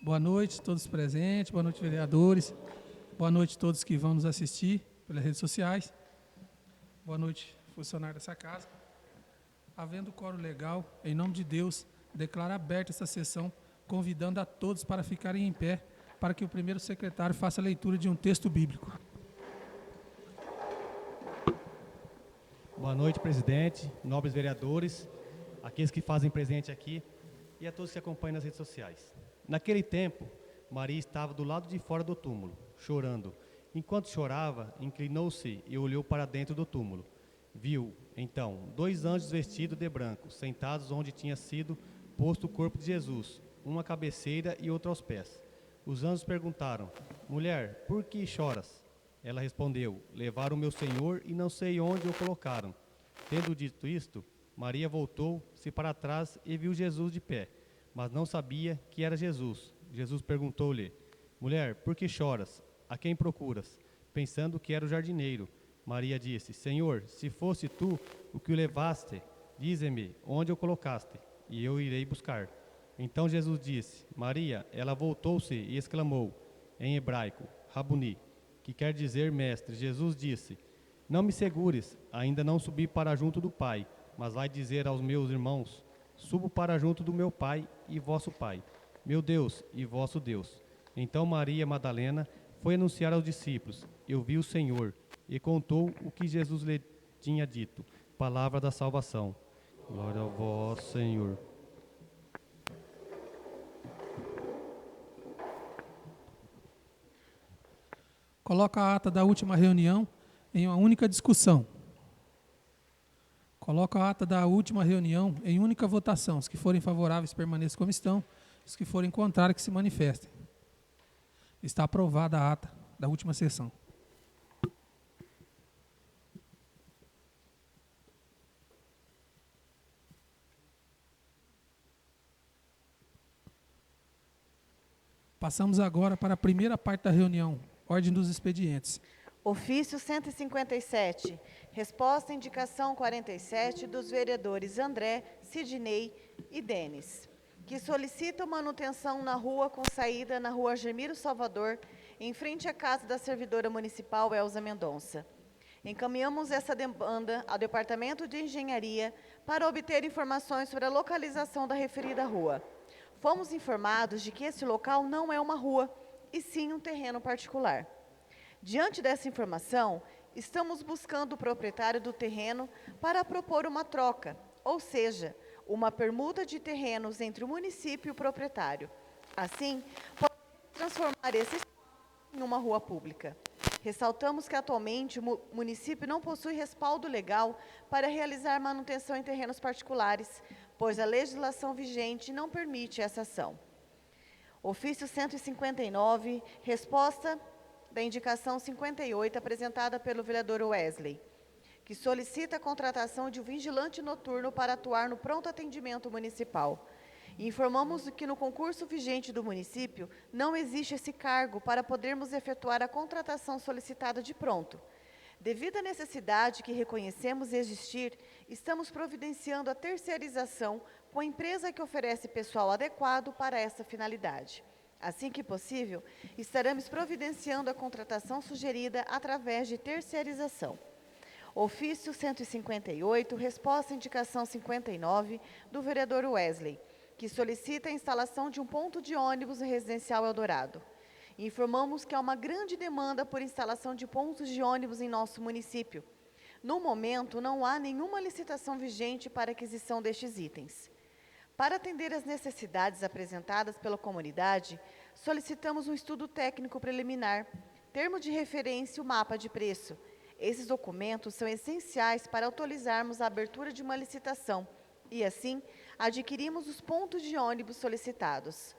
Boa noite a todos presentes, boa noite, vereadores, boa noite a todos que vão nos assistir pelas redes sociais, boa noite, funcionário dessa casa. Havendo quórum legal, em nome de Deus, declaro aberta essa sessão, convidando a todos para ficarem em pé, para que o primeiro secretário faça a leitura de um texto bíblico. Boa noite, presidente, nobres vereadores, aqueles que fazem presente aqui e a todos que acompanham nas redes sociais. Naquele tempo, Maria estava do lado de fora do túmulo, chorando. Enquanto chorava, inclinou-se e olhou para dentro do túmulo. Viu, então, 2 anjos vestidos de branco, sentados onde tinha sido posto o corpo de Jesus, uma à cabeceira e outra aos pés. Os anjos perguntaram: mulher, por que choras? Ela respondeu: levaram o meu Senhor e não sei onde o colocaram. Tendo dito isto, Maria voltou-se para trás e viu Jesus de pé, mas não sabia que era Jesus. Jesus perguntou-lhe: mulher, por que choras? A quem procuras? Pensando que era o jardineiro. Maria disse: Senhor, se fosse tu o que o levaste, dize-me onde o colocaste, e eu irei buscar. Então Jesus disse: Maria. Ela voltou-se e exclamou, em hebraico, Rabuni, que quer dizer mestre. Jesus disse: não me segures, ainda não subi para junto do Pai, mas vai dizer aos meus irmãos: subo para junto do meu Pai e vosso Pai, meu Deus e vosso Deus. Então Maria Madalena foi anunciar aos discípulos: eu vi o Senhor, e contou o que Jesus lhe tinha dito. Palavra da salvação. Glória a vós, Senhor. Coloca a ata da última reunião em uma única discussão. Coloca a ata da última reunião em única votação. Os que forem favoráveis permaneçam como estão. Os que forem contrários que se manifestem. Está aprovada a ata da última sessão. Passamos agora para a primeira parte da reunião, ordem dos expedientes. Ofício 157, resposta à indicação 47 dos vereadores André, Sidney e Denis, que solicitam manutenção na rua com saída na rua Gemiro Salvador, em frente à casa da servidora municipal Elza Mendonça. Encaminhamos essa demanda ao Departamento de Engenharia para obter informações sobre a localização da referida rua. Fomos informados de que esse local não é uma rua, e sim um terreno particular. Diante dessa informação, estamos buscando o proprietário do terreno para propor uma troca, ou seja, uma permuta de terrenos entre o município e o proprietário. Assim, podemos transformar esse espaço em uma rua pública. Ressaltamos que atualmente o município não possui respaldo legal para realizar manutenção em terrenos particulares, pois a legislação vigente não permite essa ação. Ofício 159, resposta da indicação 58, apresentada pelo vereador Wesley, que solicita a contratação de um vigilante noturno para atuar no pronto atendimento municipal. Informamos que no concurso vigente do município não existe esse cargo para podermos efetuar a contratação solicitada de pronto. Devido à necessidade que reconhecemos existir, estamos providenciando a terceirização com a empresa que oferece pessoal adequado para essa finalidade. Assim que possível, estaremos providenciando a contratação sugerida através de terceirização. Ofício 158, resposta à indicação 59 do vereador Wesley, que solicita a instalação de um ponto de ônibus no residencial Eldorado. Informamos que há uma grande demanda por instalação de pontos de ônibus em nosso município. No momento, não há nenhuma licitação vigente para aquisição destes itens. Para atender às necessidades apresentadas pela comunidade, solicitamos um estudo técnico preliminar, termo de referência e o mapa de preço. Esses documentos são essenciais para autorizarmos a abertura de uma licitação e, assim, adquirimos os pontos de ônibus solicitados.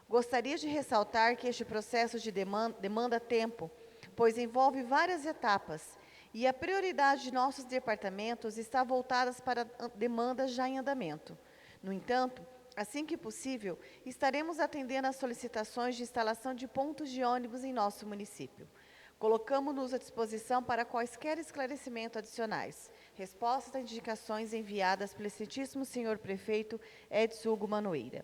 Gostaria de ressaltar que este processo de demanda tempo, pois envolve várias etapas, e a prioridade de nossos departamentos está voltada para demandas já em andamento. No entanto, assim que possível, estaremos atendendo às solicitações de instalação de pontos de ônibus em nosso município. Colocamos-nos à disposição para quaisquer esclarecimentos adicionais. Respostas às indicações enviadas pelo excelentíssimo senhor prefeito Edson Hugo Manoeira.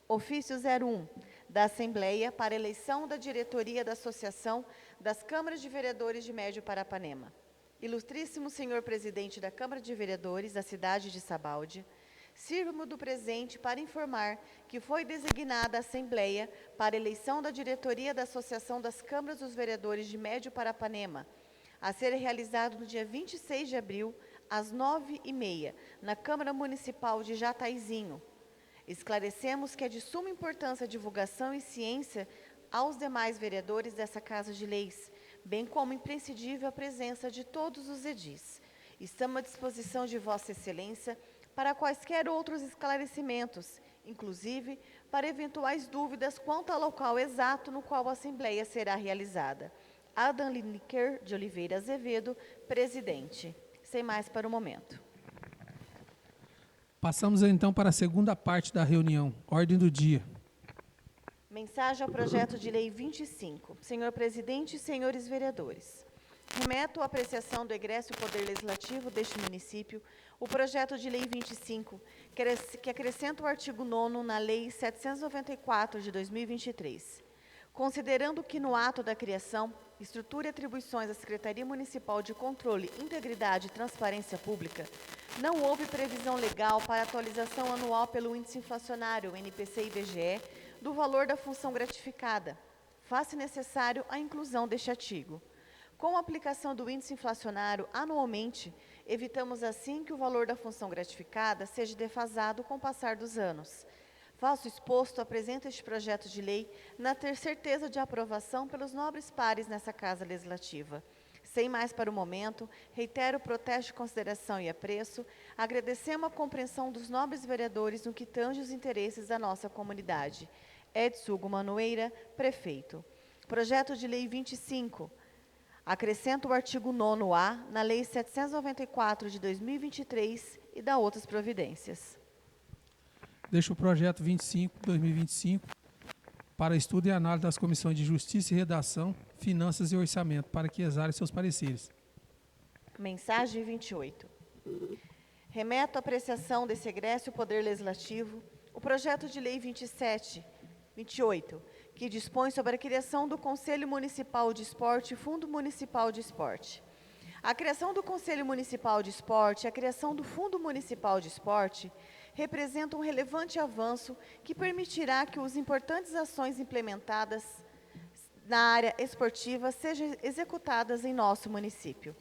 Ofício 01, da Assembleia para eleição da diretoria da Associação das Câmaras de Vereadores de Médio Parapanema. Ilustríssimo senhor presidente da Câmara de Vereadores da cidade de Sabaldia, sirvo-me do presente para informar que foi designada a Assembleia para eleição da diretoria da Associação das Câmaras dos Vereadores de Médio Parapanema, a ser realizado no dia 26 de abril, às 9h30, na Câmara Municipal de Jataizinho. Esclarecemos que é de suma importância a divulgação e ciência aos demais vereadores dessa Casa de Leis, bem como imprescindível a presença de todos os edis. Estamos à disposição de Vossa Excelência para quaisquer outros esclarecimentos, inclusive para eventuais dúvidas quanto ao local exato no qual a Assembleia será realizada. Adam Lineker de Oliveira Azevedo, presidente. Sem mais para o momento. Passamos então para a segunda parte da reunião, ordem do dia. Mensagem ao projeto de lei 25. Senhor presidente e senhores vereadores, remeto à apreciação do egresso Poder Legislativo deste município o projeto de lei 25, que acrescenta o artigo 9º na Lei 794 de 2023. Considerando que no ato da criação, estrutura e atribuições da Secretaria Municipal de Controle, Integridade e Transparência Pública, não houve previsão legal para atualização anual pelo índice inflacionário, NPC e IBGE, do valor da função gratificada. Faz-se necessário a inclusão deste artigo. Com a aplicação do índice inflacionário anualmente, evitamos assim que o valor da função gratificada seja defasado com o passar dos anos. Faço exposto, apresento este projeto de lei na ter certeza de aprovação pelos nobres pares nessa Casa Legislativa. Sem mais para o momento, reitero o protesto de consideração e apreço, agradecemos a compreensão dos nobres vereadores no que tange os interesses da nossa comunidade. Edson Hugo Manoeira, prefeito. Projeto de lei 25. Acrescenta o artigo 9º-A na Lei 794 de 2023 e dá outras providências. Deixo o projeto 25/2025 para estudo e análise das comissões de Justiça e Redação, Finanças e Orçamento, para que exarem seus pareceres. Mensagem 28. Remeto à apreciação desse egresso Poder Legislativo o projeto de lei 28, que dispõe sobre a criação do Conselho Municipal de Esporte e Fundo Municipal de Esporte. A criação do Conselho Municipal de Esporte e a criação do Fundo Municipal de Esporte representam um relevante avanço que permitirá que as importantes ações implementadas na área esportiva sejam executadas em nosso município.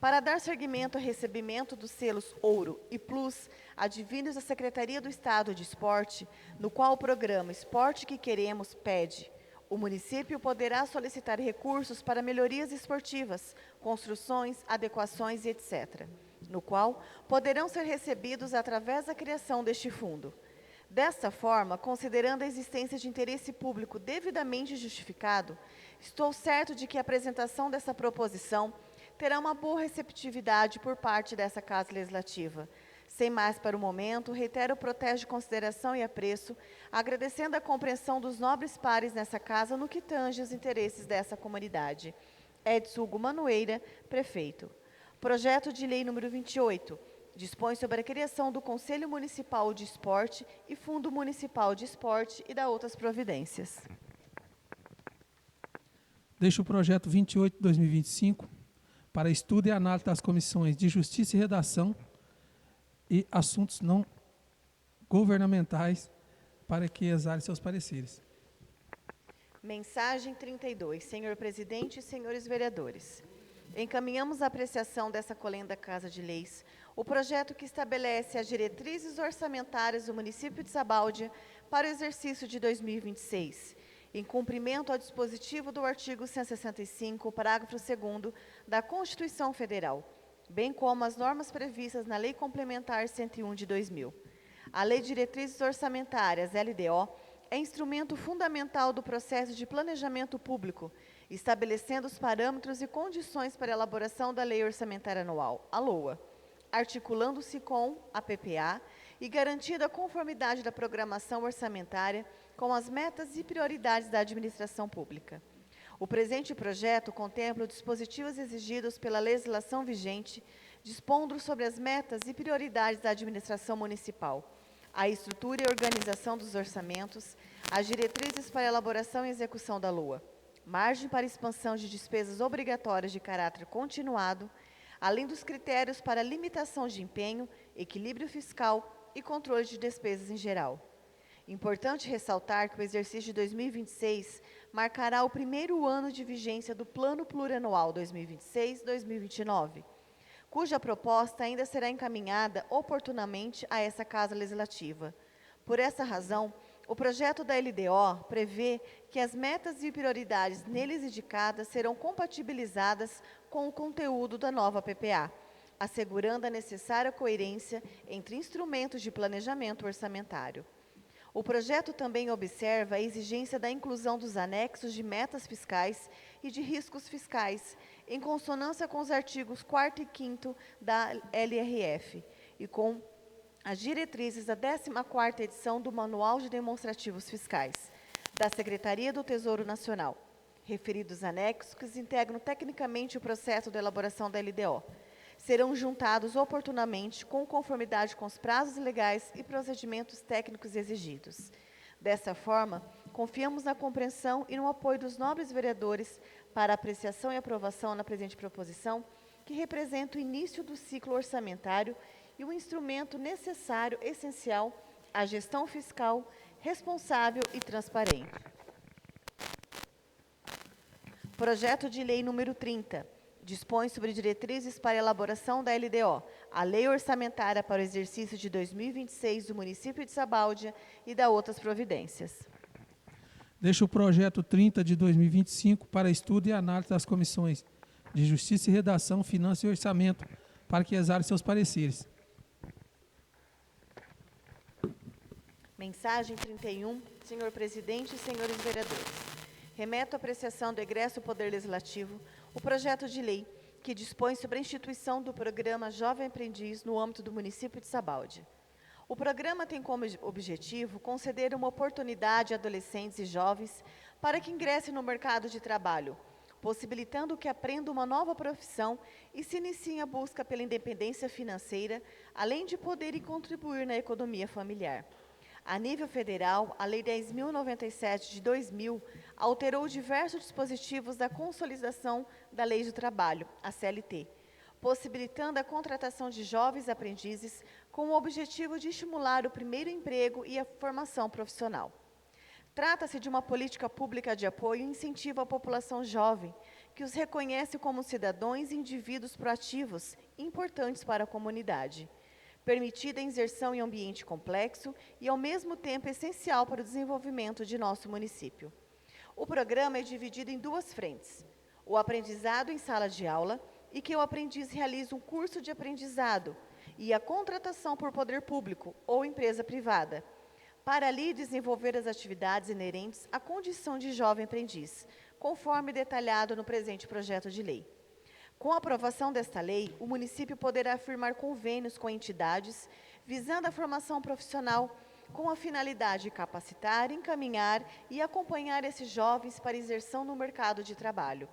Para dar seguimento ao recebimento dos selos Ouro e Plus, advindos da Secretaria do Estado de Esporte, no qual o programa Esporte que Queremos pede, o município poderá solicitar recursos para melhorias esportivas, construções, adequações e etc., no qual poderão ser recebidos através da criação deste fundo. Desta forma, considerando a existência de interesse público devidamente justificado, estou certo de que a apresentação dessa proposição terá uma boa receptividade por parte dessa Casa Legislativa. Sem mais para o momento, reitero o protesto de consideração e apreço, agradecendo a compreensão dos nobres pares nessa Casa no que tange os interesses dessa comunidade. Edson Hugo Manoeira, prefeito. Projeto de lei número 28, dispõe sobre a criação do Conselho Municipal de Esporte e Fundo Municipal de Esporte e dá outras providências. Deixo o projeto 28/2025 para estudo e análise das comissões de Justiça e Redação e assuntos não governamentais para que exarem seus pareceres. Mensagem 32. Senhor presidente e senhores vereadores, encaminhamos a apreciação dessa colenda Casa de Leis o projeto que estabelece as diretrizes orçamentárias do município de Sabaldia para o exercício de 2026, em cumprimento ao dispositivo do artigo 165, parágrafo 2º da Constituição Federal, bem como as normas previstas na Lei Complementar 101 de 2000. A Lei de Diretrizes Orçamentárias, LDO, é instrumento fundamental do processo de planejamento público, estabelecendo os parâmetros e condições para a elaboração da Lei Orçamentária Anual, a LOA, articulando-se com a PPA e garantindo a conformidade da programação orçamentária com as metas e prioridades da administração pública. O presente projeto contempla os dispositivos exigidos pela legislação vigente, dispondo sobre as metas e prioridades da administração municipal, a estrutura e organização dos orçamentos, as diretrizes para elaboração e execução da LOA, margem para expansão de despesas obrigatórias de caráter continuado, além dos critérios para limitação de empenho, equilíbrio fiscal e controle de despesas em geral. Importante ressaltar que o exercício de 2026 marcará o primeiro ano de vigência do Plano Plurianual 2026-2029, cuja proposta ainda será encaminhada oportunamente a essa Casa Legislativa. Por essa razão, o projeto da LDO prevê que as metas e prioridades neles indicadas serão compatibilizadas com o conteúdo da nova PPA, assegurando a necessária coerência entre instrumentos de planejamento orçamentário. O projeto também observa a exigência da inclusão dos anexos de metas fiscais e de riscos fiscais, em consonância com os artigos 4º e 5º da LRF, e com as diretrizes da 14ª edição do Manual de Demonstrativos Fiscais, da Secretaria do Tesouro Nacional, referidos anexos que integram tecnicamente o processo de elaboração da LDO. Serão juntados oportunamente com conformidade com os prazos legais e procedimentos técnicos exigidos. Dessa forma, confiamos na compreensão e no apoio dos nobres vereadores para apreciação e aprovação na presente proposição, que representa o início do ciclo orçamentário e o instrumento necessário, essencial, à gestão fiscal responsável e transparente. Projeto de Lei número 30. Dispõe sobre diretrizes para a elaboração da LDO, a Lei Orçamentária para o exercício de 2026 do município de Sabáudia e da outras providências. Deixa o projeto 30 de 2025 para estudo e análise das comissões de Justiça e Redação, Finanças e Orçamento, para que exarem seus pareceres. Mensagem 31, senhor presidente e senhores vereadores. Remeto à apreciação do egresso Poder Legislativo o projeto de lei que dispõe sobre a instituição do programa Jovem Aprendiz no âmbito do município de Sabáudia. O programa tem como objetivo conceder uma oportunidade a adolescentes e jovens para que ingressem no mercado de trabalho, possibilitando que aprendam uma nova profissão e se iniciem a busca pela independência financeira, além de poderem contribuir na economia familiar. A nível federal, a Lei 10.097 de 2000 alterou diversos dispositivos da consolidação da Lei do Trabalho, a CLT, possibilitando a contratação de jovens aprendizes com o objetivo de estimular o primeiro emprego e a formação profissional. Trata-se de uma política pública de apoio e incentivo à população jovem, que os reconhece como cidadãos e indivíduos proativos importantes para a comunidade, permitida a inserção em ambiente complexo e, ao mesmo tempo, essencial para o desenvolvimento de nosso município. O programa é dividido em duas frentes: o aprendizado em sala de aula, e que o aprendiz realiza um curso de aprendizado, e a contratação por poder público ou empresa privada, para ali desenvolver as atividades inerentes à condição de jovem aprendiz, conforme detalhado no presente projeto de lei. Com a aprovação desta lei, o município poderá firmar convênios com entidades visando a formação profissional com a finalidade de capacitar, encaminhar e acompanhar esses jovens para inserção no mercado de trabalho.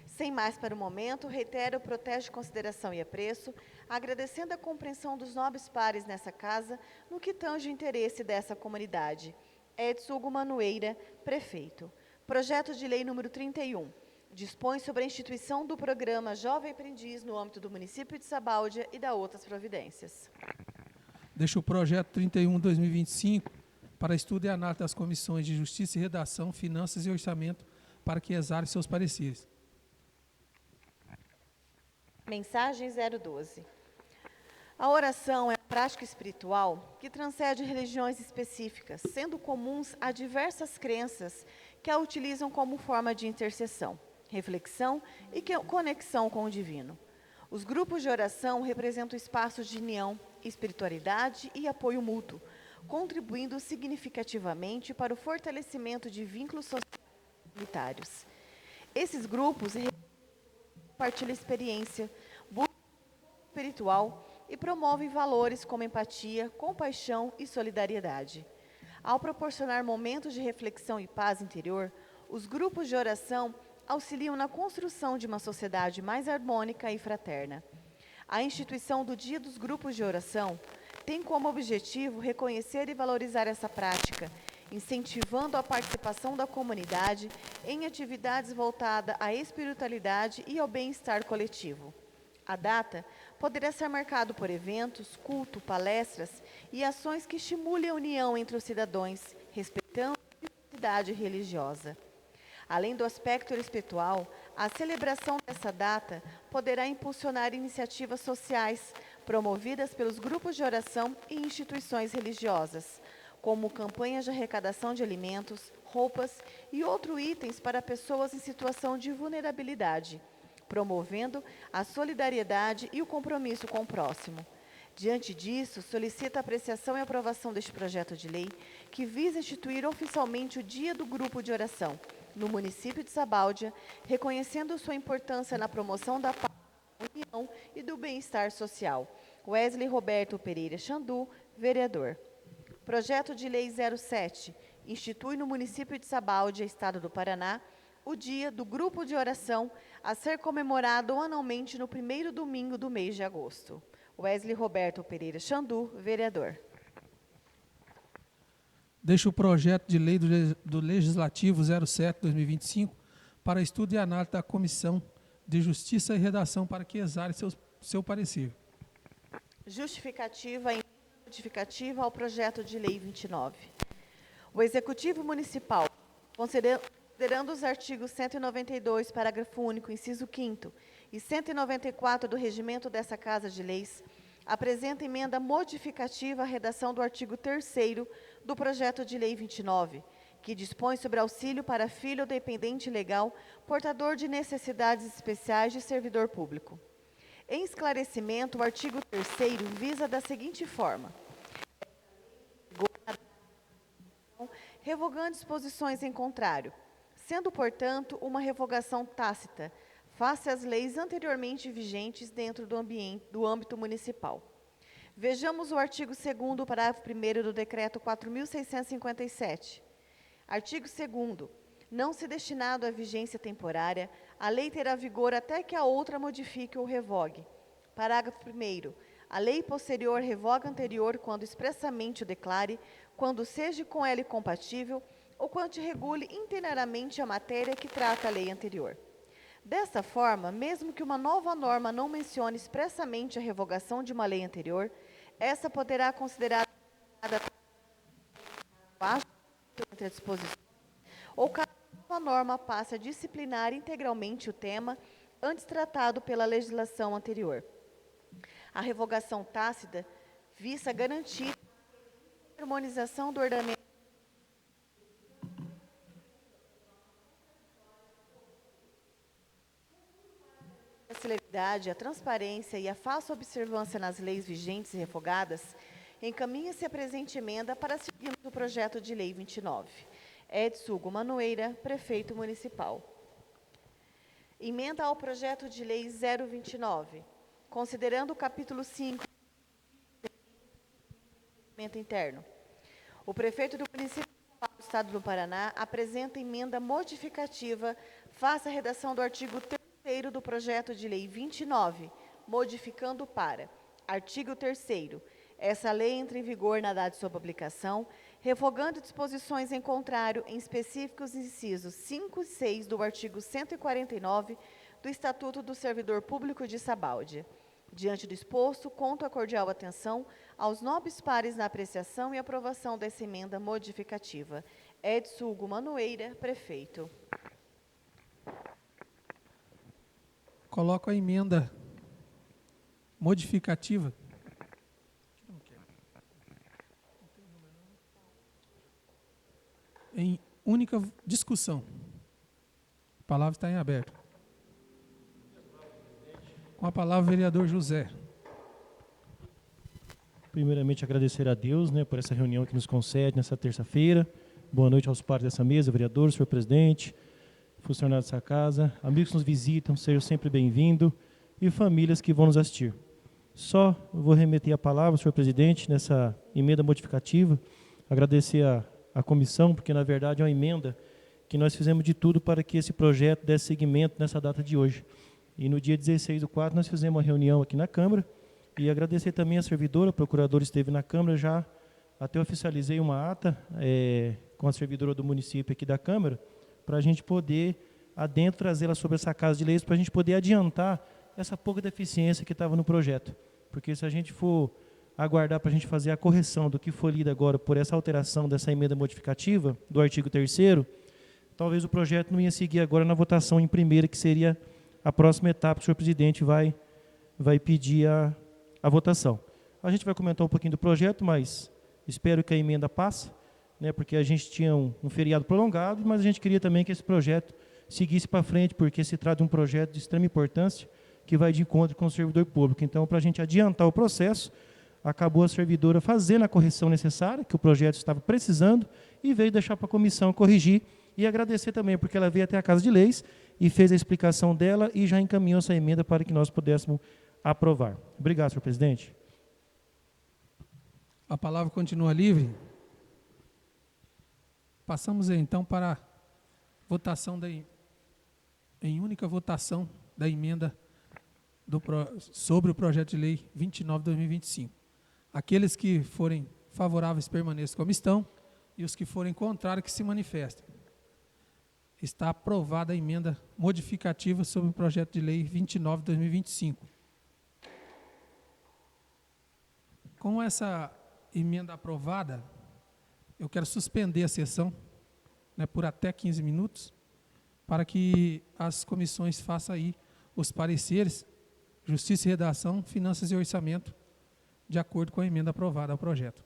Sem mais para o momento, reitero o protesto de consideração e apreço, agradecendo a compreensão dos nobres pares nessa casa no que tange o interesse dessa comunidade. Edson Hugo Manoeira, prefeito. Projeto de lei número 31. Dispõe sobre a instituição do programa Jovem Aprendiz no âmbito do município de Sabáudia e da outras providências. Deixa o projeto 31/2025 para estudo e análise das comissões de Justiça e Redação, Finanças e Orçamento, para que exarem seus pareceres. Mensagem 012. A oração é uma prática espiritual que transcende religiões específicas, sendo comuns a diversas crenças que a utilizam como forma de intercessão, reflexão e conexão com o divino. Os grupos de oração representam espaços de união, espiritualidade e apoio mútuo, contribuindo significativamente para o fortalecimento de vínculos sociais. Esses grupos compartilham experiência, buscam espiritual e promovem valores como empatia, compaixão e solidariedade. Ao proporcionar momentos de reflexão e paz interior, os grupos de oração auxiliam na construção de uma sociedade mais harmônica e fraterna. A instituição do Dia dos Grupos de Oração tem como objetivo reconhecer e valorizar essa prática incentivando a participação da comunidade em atividades voltadas à espiritualidade e ao bem-estar coletivo. A data poderá ser marcada por eventos, culto, palestras e ações que estimulem a união entre os cidadãos, respeitando a diversidade religiosa. Além do aspecto espiritual, a celebração dessa data poderá impulsionar iniciativas sociais promovidas pelos grupos de oração e instituições religiosas, como campanhas de arrecadação de alimentos, roupas e outros itens para pessoas em situação de vulnerabilidade, promovendo a solidariedade e o compromisso com o próximo. Diante disso, solicito a apreciação e aprovação deste projeto de lei, que visa instituir oficialmente o Dia do Grupo de Oração, no município de Sabáudia, reconhecendo sua importância na promoção da paz, da união e do bem-estar social. Wesley Roberto Pereira Xandu, vereador. Projeto de Lei 07, institui no município de Sabáudia, Estado do Paraná, o Dia do Grupo de Oração, a ser comemorado anualmente no primeiro domingo do mês de agosto. Wesley Roberto Pereira Xandu, vereador. Deixo o projeto de lei do Legislativo 07/2025 para estudo e análise da Comissão de Justiça e Redação para que exale seu parecer. Justificativa e modificativa ao projeto de lei 29. O Executivo Municipal, considerando os artigos 192, parágrafo único, inciso 5º e 194 do regimento dessa Casa de Leis, apresenta emenda modificativa à redação do artigo 3º do projeto de lei 29, que dispõe sobre auxílio para filho ou dependente legal portador de necessidades especiais de servidor público. Em esclarecimento, o artigo 3º visa da seguinte forma: revogando disposições em contrário, sendo, portanto, uma revogação tácita, face às leis anteriormente vigentes dentro do âmbito municipal. Vejamos o artigo 2º, parágrafo 1º do Decreto 4.657. Artigo 2º. Não se destinado à vigência temporária, a lei terá vigor até que a outra modifique ou revogue. Parágrafo 1º. A lei posterior revoga a anterior quando expressamente o declare, quando seja com ela compatível ou quando regule inteiramente a matéria que trata a lei anterior. Desta forma, mesmo que uma nova norma não mencione expressamente a revogação de uma lei anterior, essa poderá considerar entre as disposições, ou caso a norma passe a disciplinar integralmente o tema antes tratado pela legislação anterior. A revogação tácita visa garantir a harmonização do ordenamento a celeridade, a transparência e a falsa observância nas leis vigentes e revogadas, encaminha-se a presente emenda para seguirmos o projeto de lei 29. Edson Hugo Manoeira, prefeito municipal. Emenda ao projeto de lei 029, considerando o capítulo 5 do interno. O prefeito do município do Estado do Paraná apresenta emenda modificativa face à redação do artigo 3º do projeto de lei 29, modificando para artigo 3º. Essa lei entra em vigor na data de sua publicação, revogando disposições em contrário em específicos incisos 5 e 6 do artigo 149 do Estatuto do Servidor Público de Sabáudia. Diante do exposto, conto a cordial atenção aos nobres pares na apreciação e aprovação dessa emenda modificativa. Edson Hugo Manoeira, prefeito. Coloco a emenda modificativa. Em única discussão. A palavra está em aberto. Com a palavra, o vereador José. Primeiramente, agradecer a Deus, por essa reunião que nos concede nessa terça-feira. Boa noite aos pares dessa mesa, vereador, senhor presidente, funcionários dessa casa, amigos que nos visitam, sejam sempre bem-vindos, e famílias que vão nos assistir. Só vou remeter a palavra, senhor presidente, nessa emenda modificativa, agradecer a comissão, porque, na verdade, é uma emenda que nós fizemos de tudo para que esse projeto desse seguimento nessa data de hoje. E no dia 16/4, nós fizemos uma reunião aqui na Câmara, e agradecer também a servidora, a procuradora esteve na Câmara já, até oficializei uma ata com a servidora do município aqui da Câmara, para a gente poder, adentro, trazê-la sobre essa casa de leis, para a gente poder adiantar essa pouca deficiência que estava no projeto. Porque se a gente for aguardar para a gente fazer a correção do que foi lido agora por essa alteração dessa emenda modificativa do artigo 3º, talvez o projeto não ia seguir agora na votação em primeira, que seria a próxima etapa que o senhor presidente vai pedir a votação. A gente vai comentar um pouquinho do projeto, mas espero que a emenda passe, né, porque a gente tinha um feriado prolongado, mas a gente queria também que esse projeto seguisse para frente, porque se trata de um projeto de extrema importância, que vai de encontro com o servidor público. Então, para a gente adiantar o processo, acabou a servidora fazendo a correção necessária, que o projeto estava precisando, e veio deixar para a comissão corrigir, e agradecer também, porque ela veio até a Casa de Leis e fez a explicação dela e já encaminhou essa emenda para que nós pudéssemos aprovar. Obrigado, senhor presidente. A palavra continua livre. Passamos então para a votação em única votação da emenda sobre o projeto de lei 29/2025. Aqueles que forem favoráveis permaneçam como estão e os que forem contrários que se manifestem. Está aprovada a emenda modificativa sobre o projeto de lei 29/2025. Com essa emenda aprovada, eu quero suspender a sessão, né, por até 15 minutos, para que as comissões façam aí os pareceres, Justiça e Redação, Finanças e Orçamento, de acordo com a emenda aprovada ao projeto.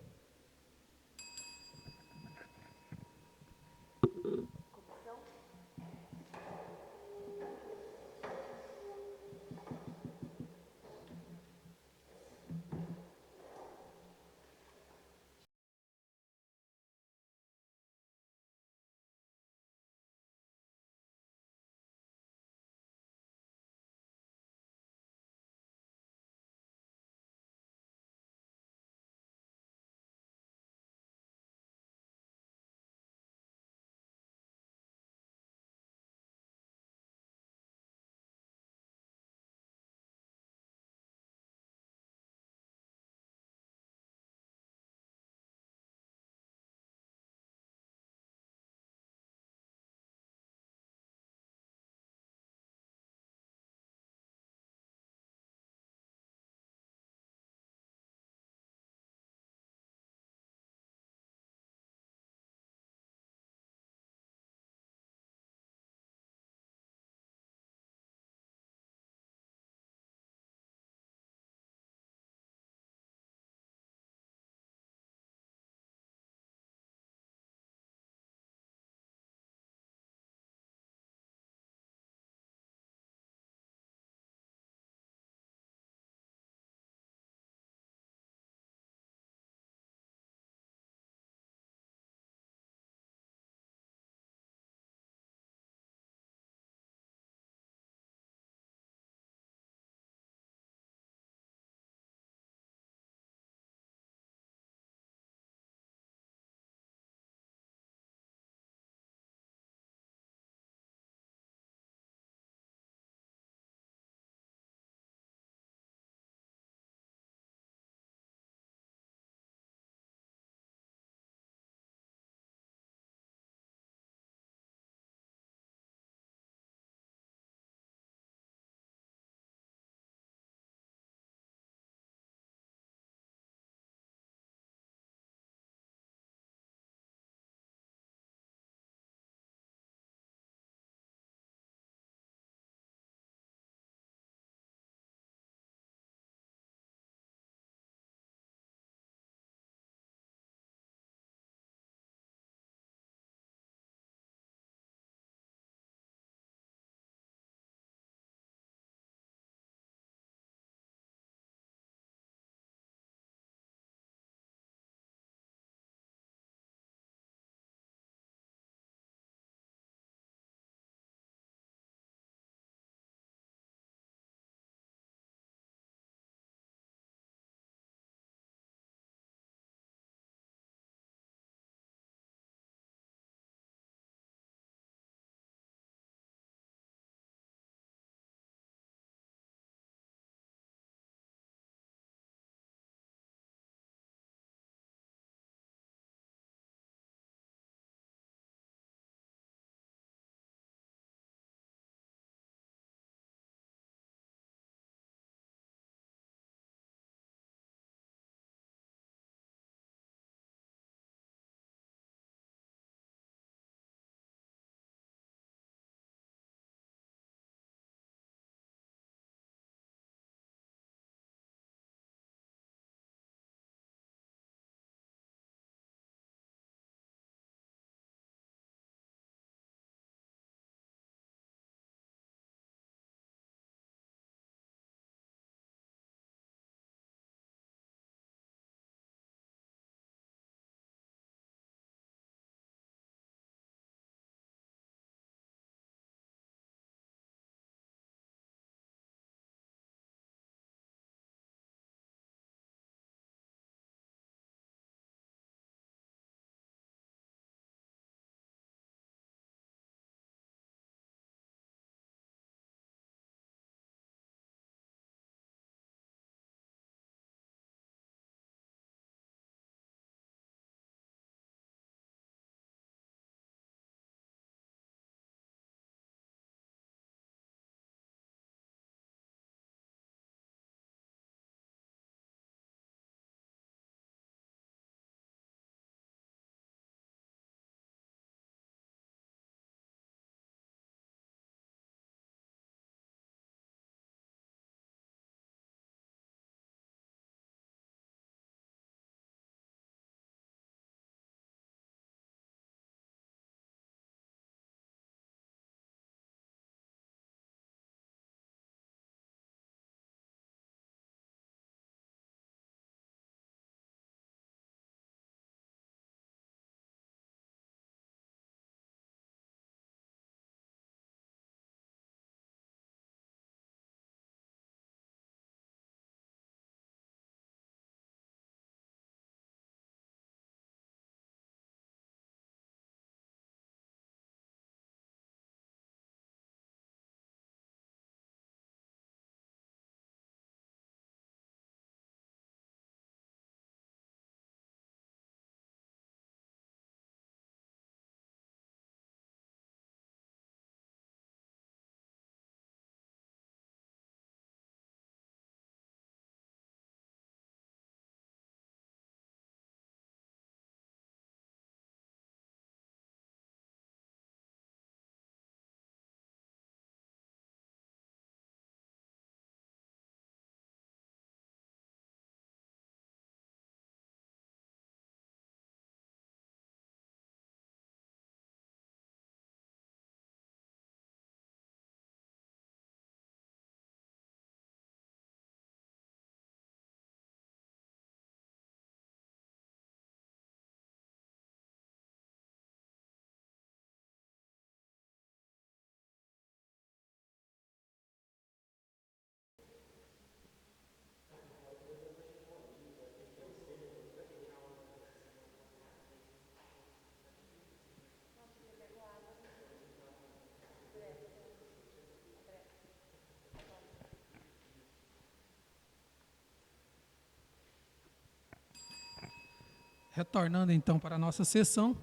Retornando então para a nossa sessão,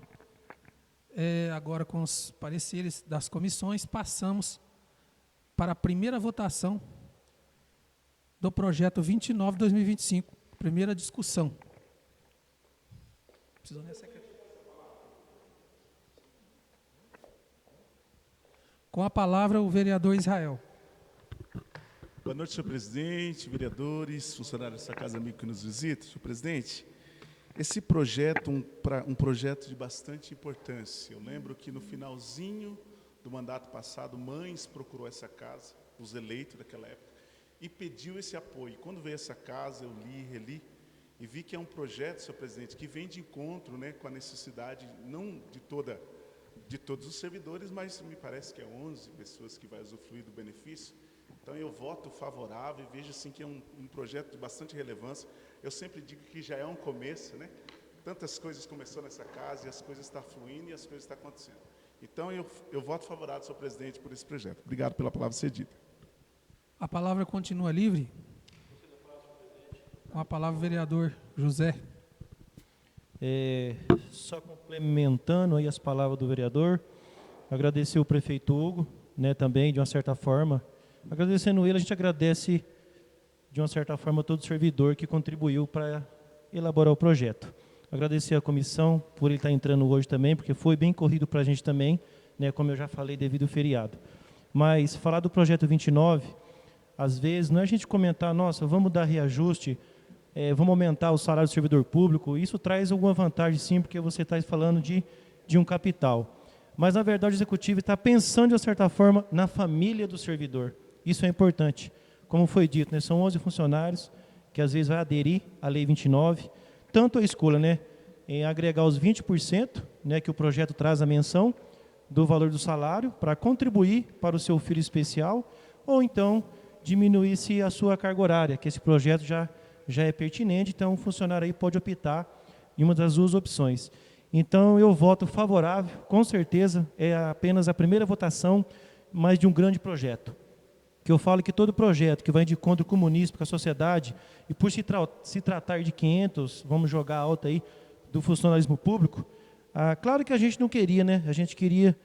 agora com os pareceres das comissões, passamos para a primeira votação do projeto 29/2025, primeira discussão. Com a palavra o vereador Israel. Boa noite, senhor presidente, vereadores, funcionários dessa casa, amigo que nos visita. Senhor presidente, esse projeto é um projeto de bastante importância. Eu lembro que no finalzinho do mandato passado, Mães procurou essa casa, os eleitos daquela época, e pediu esse apoio. Quando veio essa casa, eu li, reli, e vi que é um projeto, senhor presidente, que vem de encontro, né, com a necessidade, não de todos os servidores, mas me parece que é 11 pessoas que vão usufruir do benefício. Então, eu voto favorável e vejo assim, que é um projeto de bastante relevância. Eu sempre digo que já é um começo, né? Tantas coisas começaram nessa casa e as coisas estão fluindo e as coisas estão acontecendo. Então, eu voto favorável, senhor presidente, por esse projeto. Obrigado pela palavra cedida. A palavra continua livre. Com a palavra o vereador José. Só complementando aí as palavras do vereador, agradecer o prefeito Hugo, né, também, de uma certa forma. Agradecendo ele, a gente agradece, de uma certa forma, todo servidor que contribuiu para elaborar o projeto. Agradecer a comissão por ele estar entrando hoje também, porque foi bem corrido para a gente também, né, como eu já falei, devido ao feriado. Mas falar do projeto 29, às vezes, não é a gente comentar, nossa, vamos dar reajuste, vamos aumentar o salário do servidor público, isso traz alguma vantagem sim, porque você está falando de um capital. Mas, na verdade, o executivo está pensando, de uma certa forma, na família do servidor. Isso é importante. Como foi dito, né, são 11 funcionários que às vezes vai aderir à Lei 29, tanto a escolha, né, em agregar os 20%, né, que o projeto traz a menção, do valor do salário, para contribuir para o seu filho especial, ou então diminuir-se a sua carga horária, que esse projeto já é pertinente, então o funcionário aí pode optar em uma das duas opções. Então eu voto favorável, com certeza, é apenas a primeira votação, mas de um grande projeto. Que eu falo que todo projeto que vai de encontro com o munícipe, com a sociedade, e por se tratar de 500, vamos jogar alta aí, do funcionalismo público, claro que a gente não queria, né? A gente queria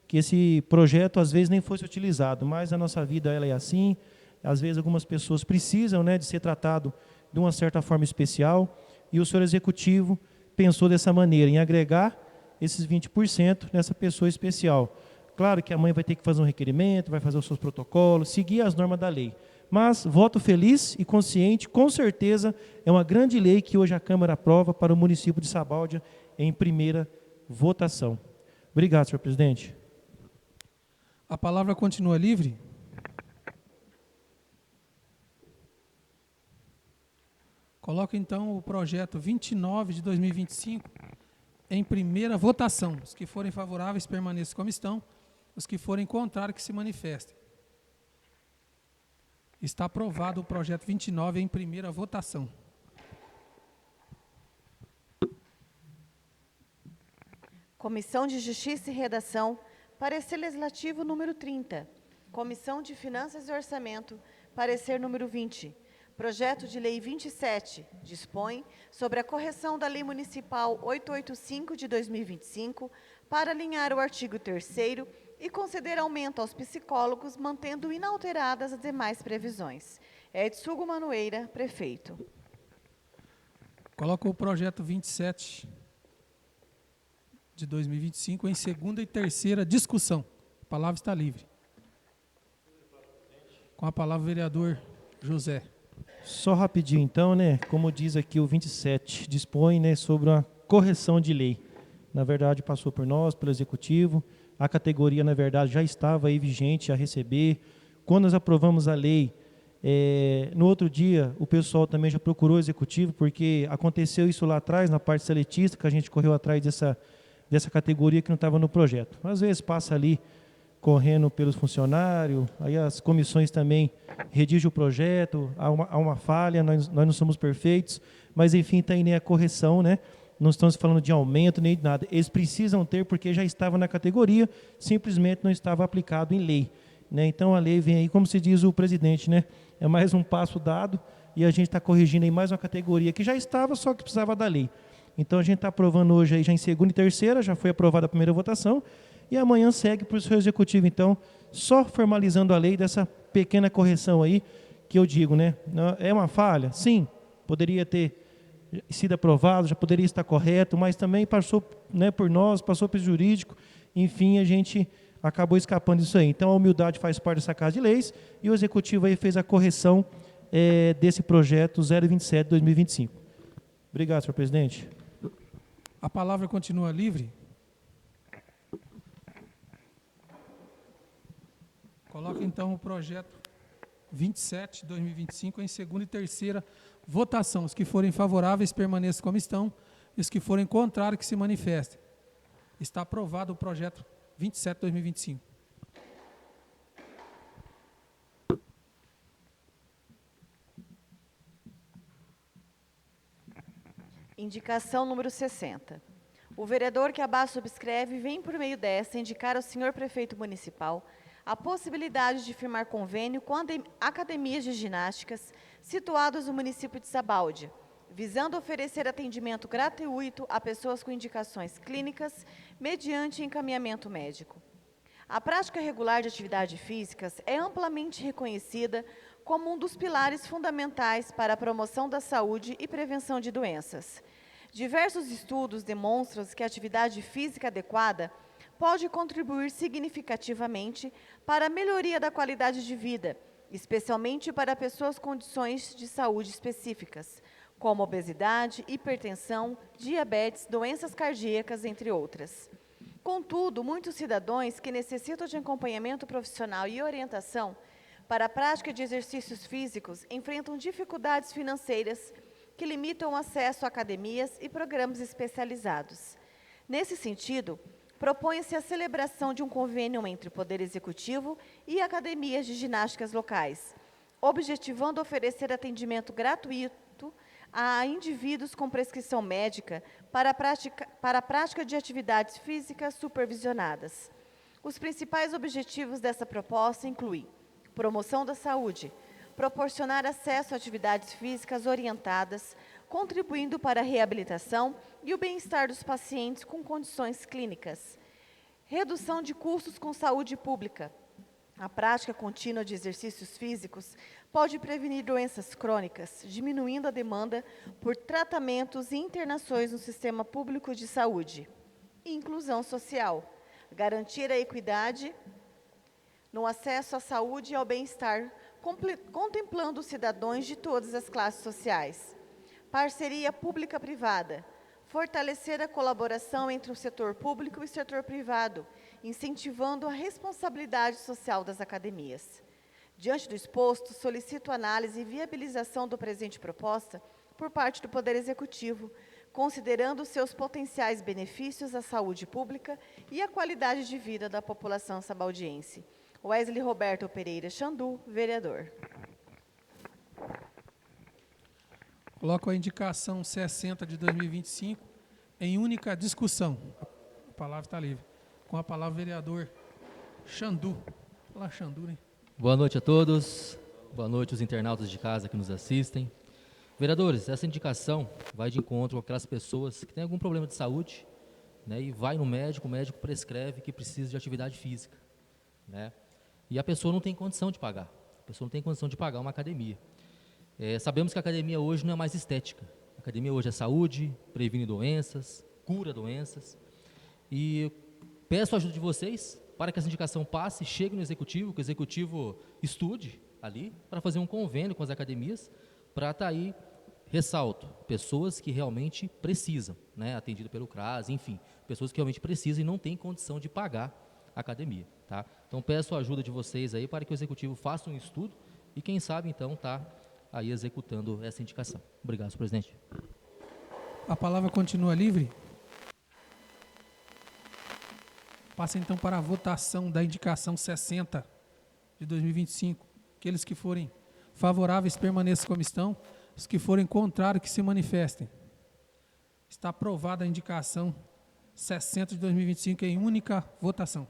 que esse projeto, às vezes, nem fosse utilizado, mas a nossa vida ela é assim, às vezes algumas pessoas precisam, né, de ser tratado de uma certa forma especial, e o senhor executivo pensou dessa maneira, em agregar esses 20% nessa pessoa especial. Claro que a mãe vai ter que fazer um requerimento, vai fazer os seus protocolos, seguir as normas da lei. Mas voto feliz e consciente, com certeza, é uma grande lei que hoje a Câmara aprova para o município de Sabáudia em primeira votação. Obrigado, senhor presidente. A palavra continua livre. Coloco então o projeto 29/2025 em primeira votação. Os que forem favoráveis permaneçam como estão. Os que forem contrários, que se manifestem. Está aprovado o projeto 29 em primeira votação. Comissão de Justiça e Redação, parecer legislativo número 30. Comissão de Finanças e Orçamento, parecer número 20. Projeto de Lei 27, dispõe sobre a correção da Lei Municipal 885 de 2025 para alinhar o artigo 3º e conceder aumento aos psicólogos, mantendo inalteradas as demais previsões. Edson Hugo Manoeira, prefeito. Coloco o projeto 27 de 2025 em segunda e terceira discussão. A palavra está livre. Com a palavra o vereador José. Só rapidinho então, né, como diz aqui o 27, dispõe, né, sobre uma correção de lei. Na verdade, passou por nós, pelo Executivo, a categoria, na verdade, já estava aí vigente a receber. Quando nós aprovamos a lei, no outro dia, o pessoal também já procurou o Executivo, porque aconteceu isso lá atrás, na parte seletista, que a gente correu atrás dessa categoria que não estava no projeto. Às vezes passa ali, correndo pelos funcionários, aí as comissões também redigem o projeto, há uma falha, nós não somos perfeitos, mas enfim, está aí, né, a correção, né? Não estamos falando de aumento nem de nada, eles precisam ter porque já estava na categoria, simplesmente não estava aplicado em lei, né? Então a lei vem aí, como se diz o presidente, né? É mais um passo dado e a gente está corrigindo aí mais uma categoria que já estava, só que precisava da lei. Então, a gente está aprovando hoje aí já em segunda e terceira, já foi aprovada a primeira votação, e amanhã segue para o seu executivo. Então, só formalizando a lei dessa pequena correção aí, que eu digo, né? É uma falha? Sim, poderia ter sido aprovado, já poderia estar correto, mas também passou, né, por nós, passou pelo jurídico, enfim, a gente acabou escapando disso aí. Então, a humildade faz parte dessa Casa de Leis, e o executivo aí fez a correção desse projeto 027 de 2025. Obrigado, senhor presidente. A palavra continua livre. Coloca então o projeto 27 de 2025 em segunda e terceira votação. Os que forem favoráveis permaneçam como estão, e os que forem contrários que se manifestem. Está aprovado o projeto 27 de 2025. Indicação número 60. O vereador que abaixo subscreve vem, por meio desta, indicar ao senhor prefeito municipal a possibilidade de firmar convênio com academias de ginásticas situadas no município de Sabaldi, visando oferecer atendimento gratuito a pessoas com indicações clínicas mediante encaminhamento médico. A prática regular de atividades físicas é amplamente reconhecida como um dos pilares fundamentais para a promoção da saúde e prevenção de doenças. Diversos estudos demonstram que a atividade física adequada pode contribuir significativamente para a melhoria da qualidade de vida, especialmente para pessoas com condições de saúde específicas, como obesidade, hipertensão, diabetes, doenças cardíacas, entre outras. Contudo, muitos cidadãos que necessitam de acompanhamento profissional e orientação para a prática de exercícios físicos enfrentam dificuldades financeiras que limitam o acesso a academias e programas especializados. Nesse sentido, propõe-se a celebração de um convênio entre o Poder Executivo e academias de ginásticas locais, objetivando oferecer atendimento gratuito a indivíduos com prescrição médica para a prática de atividades físicas supervisionadas. Os principais objetivos dessa proposta incluem promoção da saúde, proporcionar acesso a atividades físicas orientadas, contribuindo para a reabilitação e o bem-estar dos pacientes com condições clínicas. Redução de custos com saúde pública. A prática contínua de exercícios físicos pode prevenir doenças crônicas, diminuindo a demanda por tratamentos e internações no sistema público de saúde. Inclusão social. Garantir a equidade no acesso à saúde e ao bem-estar, contemplando os cidadãos de todas as classes sociais. Parceria pública-privada. Fortalecer a colaboração entre o setor público e o setor privado, incentivando a responsabilidade social das academias. Diante do exposto, solicito análise e viabilização do presente proposta por parte do Poder Executivo, considerando seus potenciais benefícios à saúde pública e à qualidade de vida da população sabaldiense. Wesley Roberto Pereira Xandu, vereador. Coloco a indicação 60 de 2025 em única discussão. A palavra está livre. Com a palavra, vereador Xandu. Olá, Xandu, né? Boa noite a todos. Boa noite, os internautas de casa que nos assistem. Vereadores, essa indicação vai de encontro com aquelas pessoas que têm algum problema de saúde, né, e vai no médico, o médico prescreve que precisa de atividade física, né, e a pessoa não tem condição de pagar. A pessoa não tem condição de pagar uma academia. Sabemos que a academia hoje não é mais estética. A academia hoje é saúde, previne doenças, cura doenças. E peço a ajuda de vocês para que essa indicação passe, chegue no Executivo, que o Executivo estude ali para fazer um convênio com as academias, para estar aí, ressalto, pessoas que realmente precisam, né, atendido pelo CRAS, enfim, pessoas que realmente precisam e não têm condição de pagar a academia, tá? Então peço a ajuda de vocês aí para que o Executivo faça um estudo e quem sabe então tá aí executando essa indicação. Obrigado, senhor presidente. A palavra continua livre. Passa então para a votação da indicação 60 de 2025. Aqueles que forem favoráveis permaneçam como estão, os que forem contrários que se manifestem. Está aprovada a indicação 60 de 2025 em única votação.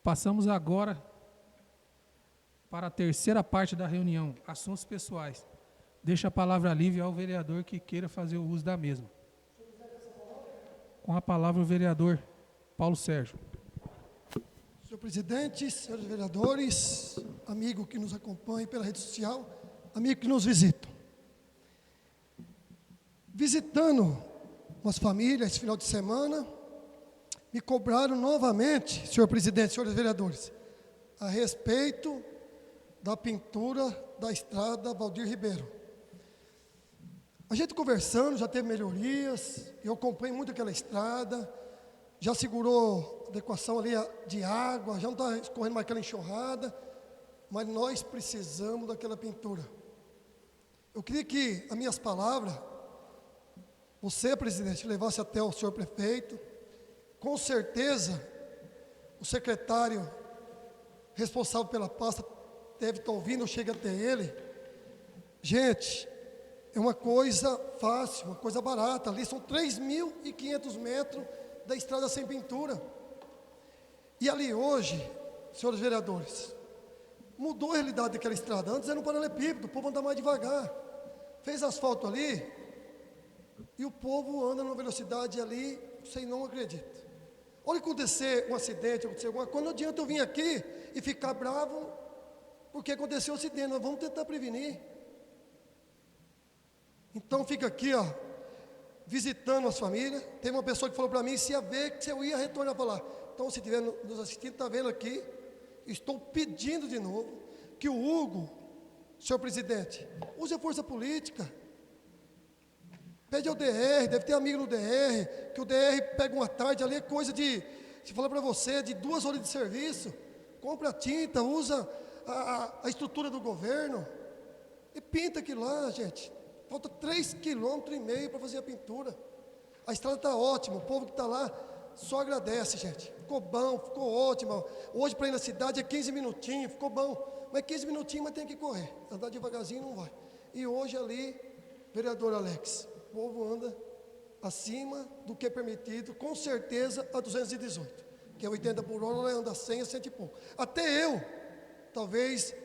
Passamos agora para a terceira parte da reunião, assuntos pessoais. Deixo a palavra livre ao vereador que queira fazer o uso da mesma. Com a palavra o vereador Paulo Sérgio. Senhor presidente, senhores vereadores, amigo que nos acompanha pela rede social, amigo que nos visita. Visitando umas famílias esse final de semana, me cobraram novamente, senhor presidente, senhores vereadores, a respeito da pintura da estrada Valdir Ribeiro. A gente conversando, já teve melhorias, eu acompanho muito aquela estrada, já segurou adequação ali de água, já não está escorrendo mais aquela enxurrada, mas nós precisamos daquela pintura. Eu queria que as minhas palavras, você, presidente, levasse até o senhor prefeito. Com certeza, o secretário responsável pela pasta deve estar ouvindo, chega até ele. Gente, é uma coisa fácil, uma coisa barata. Ali são 3.500 metros da estrada sem pintura. E ali hoje, senhores vereadores, mudou a realidade daquela estrada. Antes era um paralelepípedo, o povo anda mais devagar. Fez asfalto ali e o povo anda numa velocidade ali, você não acredita. Olha, acontecer um acidente, acontecer alguma coisa, não adianta eu vir aqui e ficar bravo porque aconteceu um acidente, nós vamos tentar prevenir. Então fica aqui, ó, visitando as famílias. Teve uma pessoa que falou para mim se ia ver, se eu ia retornar para lá. Então, se estiver nos assistindo, está vendo aqui, estou pedindo de novo que o Hugo, senhor presidente, use a força política. Pede ao DR, deve ter amigo no DR, que o DR pega uma tarde ali, é coisa de, se falar para você, de 2 horas de serviço, compra tinta, usa a estrutura do governo e pinta aquilo lá, gente. Falta 3,5 km para fazer a pintura. A estrada está ótima, o povo que está lá só agradece, gente. Ficou bom, ficou ótimo. Hoje para ir na cidade é 15 minutinhos, ficou bom. Mas 15 minutinhos, mas tem que correr. Andar devagarzinho não vai. E hoje ali, vereador Alex, o povo anda acima do que é permitido, com certeza a 218, que é 80 por hora, ela anda 100 a 100 e pouco. Até eu, talvez,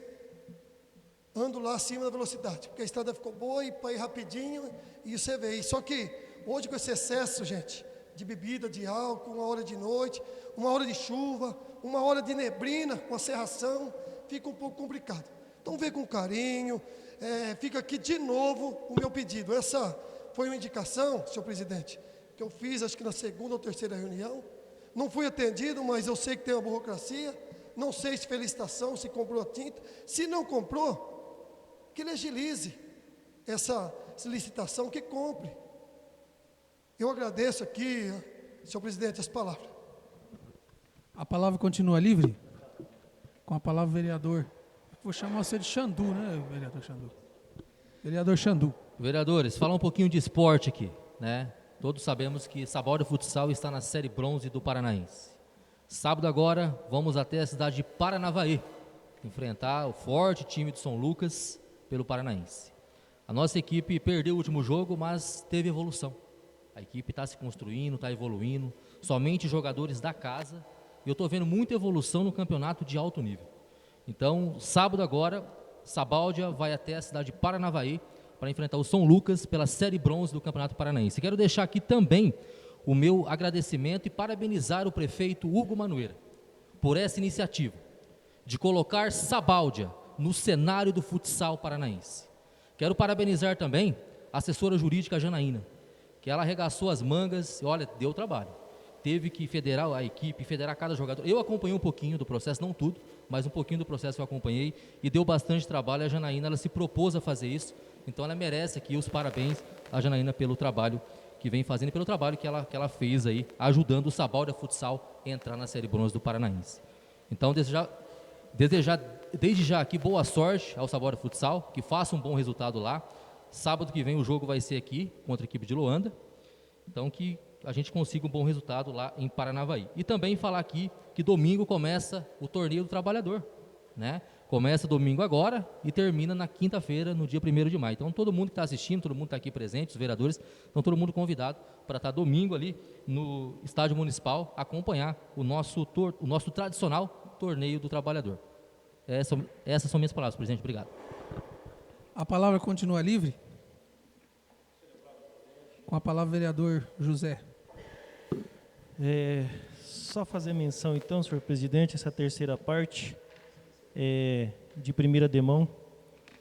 ando lá acima da velocidade, porque a estrada ficou boa e para ir rapidinho, e você vê. Só que hoje com esse excesso, gente, de bebida, de álcool, 1 hora de noite, 1 hora de chuva, 1 hora de neblina, com a serração, fica um pouco complicado. Então vê com carinho, fica aqui de novo o meu pedido. Essa foi uma indicação, senhor presidente, que eu fiz acho que na 2ª ou 3ª reunião. Não fui atendido, mas eu sei que tem uma burocracia. Não sei se felicitação, se comprou a tinta. Se não comprou, que ele agilize essa licitação, que compre. Eu agradeço aqui, senhor presidente, as palavras. A palavra continua livre? Com a palavra o vereador. Vou chamar você de Xandu, né, vereador Xandu? Vereador Xandu. Vereadores, falar um pouquinho de esporte aqui, né? Todos sabemos que Sabódia Futsal está na Série Bronze do Paranaense. Sábado agora, vamos até a cidade de Paranavaí, enfrentar o forte time de São Lucas pelo Paranaense. A nossa equipe perdeu o último jogo, mas teve evolução. A equipe está se construindo, está evoluindo, somente jogadores da casa, e eu estou vendo muita evolução no campeonato de alto nível. Então, sábado agora, Sabódia vai até a cidade de Paranavaí para enfrentar o São Lucas pela Série Bronze do Campeonato Paranaense. Quero deixar aqui também o meu agradecimento e parabenizar o prefeito Hugo Manoeira por essa iniciativa de colocar Sabódia no cenário do futsal paranaense. Quero parabenizar também a assessora jurídica Janaína, que ela arregaçou as mangas e, olha, deu trabalho. Teve que federar a equipe, federar cada jogador. Eu acompanhei um pouquinho do processo, não tudo, mas um pouquinho do processo eu acompanhei e deu bastante trabalho. A Janaína, ela se propôs a fazer isso, então ela merece aqui os parabéns à Janaína pelo trabalho que vem fazendo e pelo trabalho que ela fez aí, ajudando o Sabódia Futsal a entrar na Série Bronze do Paranaense. Então, desde já aqui, boa sorte ao Sabódia Futsal, que faça um bom resultado lá. Sábado que vem o jogo vai ser aqui, contra a equipe de Luanda. Então, que a gente consiga um bom resultado lá em Paranavaí. E também falar aqui que domingo começa o Torneio do Trabalhador, né? Começa domingo agora e termina na quinta-feira, no dia 1º de maio. Então, todo mundo que está assistindo, todo mundo está aqui presente, os vereadores, estão todo mundo convidado para estar domingo ali no Estádio Municipal, acompanhar o nosso tradicional torneio do trabalhador. Essas são minhas palavras, presidente. Obrigado. A palavra continua livre? Com a palavra, vereador José. Só fazer menção, então, senhor presidente, essa terceira parte, de primeira demão,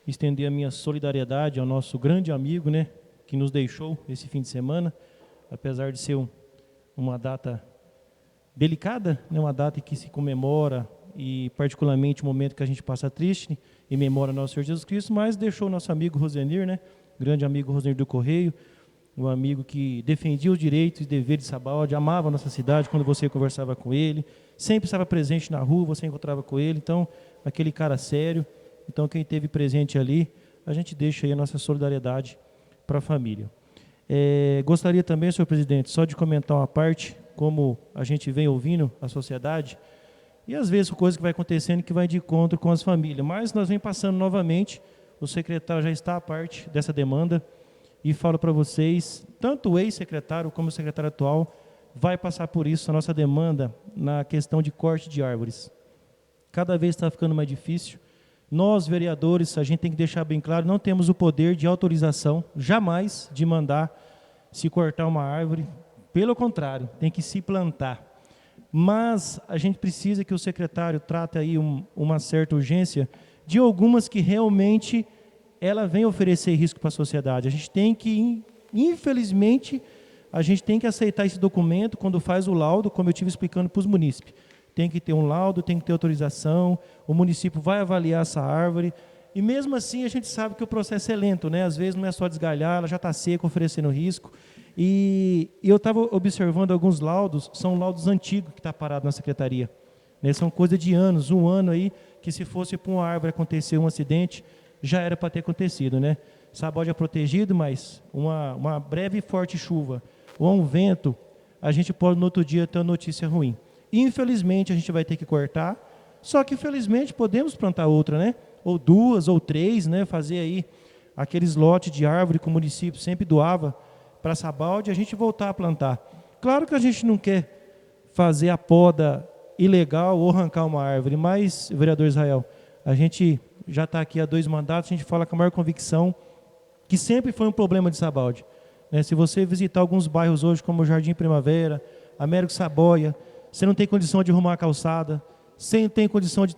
estender a minha solidariedade ao nosso grande amigo, né, que nos deixou esse fim de semana, apesar de ser uma data delicada, né, uma data que se comemora, e particularmente o momento que a gente passa triste, em memória ao nosso Senhor Jesus Cristo, mas deixou o nosso amigo Rosenir, né, grande amigo Rosenir do Correio, um amigo que defendia os direitos e deveres de Sabaldi, amava a nossa cidade quando você conversava com ele, sempre estava presente na rua, você encontrava com ele, então, aquele cara sério. Então, quem esteve presente ali, a gente deixa aí a nossa solidariedade para a família. Gostaria também, senhor presidente, só de comentar uma parte, como a gente vem ouvindo a sociedade, e às vezes coisa que vai acontecendo que vai de encontro com as famílias, mas nós vem passando novamente, o secretário já está à parte dessa demanda, e falo para vocês, tanto o ex-secretário como o secretário atual vai passar por isso, a nossa demanda na questão de corte de árvores. Cada vez está ficando mais difícil. Nós, vereadores, a gente tem que deixar bem claro, não temos o poder de autorização, jamais, de mandar se cortar uma árvore. Pelo contrário, tem que se plantar. Mas a gente precisa que o secretário trate aí uma certa urgência de algumas que realmente ela vem oferecer risco para a sociedade. A gente tem que, infelizmente, a gente tem que aceitar esse documento quando faz o laudo, como eu estive explicando para os munícipes. Tem que ter um laudo, tem que ter autorização, o município vai avaliar essa árvore, e mesmo assim a gente sabe que o processo é lento, né? Às vezes não é só desgalhar, ela já está seca, oferecendo risco. E eu estava observando alguns laudos, são laudos antigos que está parado na secretaria. Né? São coisas de anos, um ano aí, que se fosse para uma árvore acontecer um acidente, já era para ter acontecido, né? Sabaldi é protegido, mas uma breve e forte chuva ou um vento, a gente pode no outro dia ter uma notícia ruim. Infelizmente a gente vai ter que cortar, só que felizmente podemos plantar outra, né? Ou duas, ou três, né? Fazer aí aqueles lotes de árvore que o município sempre doava para Sabaldi, a gente voltar a plantar. Claro que a gente não quer fazer a poda ilegal ou arrancar uma árvore, mas, vereador Israel, a gente já está aqui há 2 mandatos, a gente fala com a maior convicção que sempre foi um problema de Sabaldi. Né? Se você visitar alguns bairros hoje, como o Jardim Primavera, Américo Saboia, você não tem condição de arrumar a calçada, você não tem condição de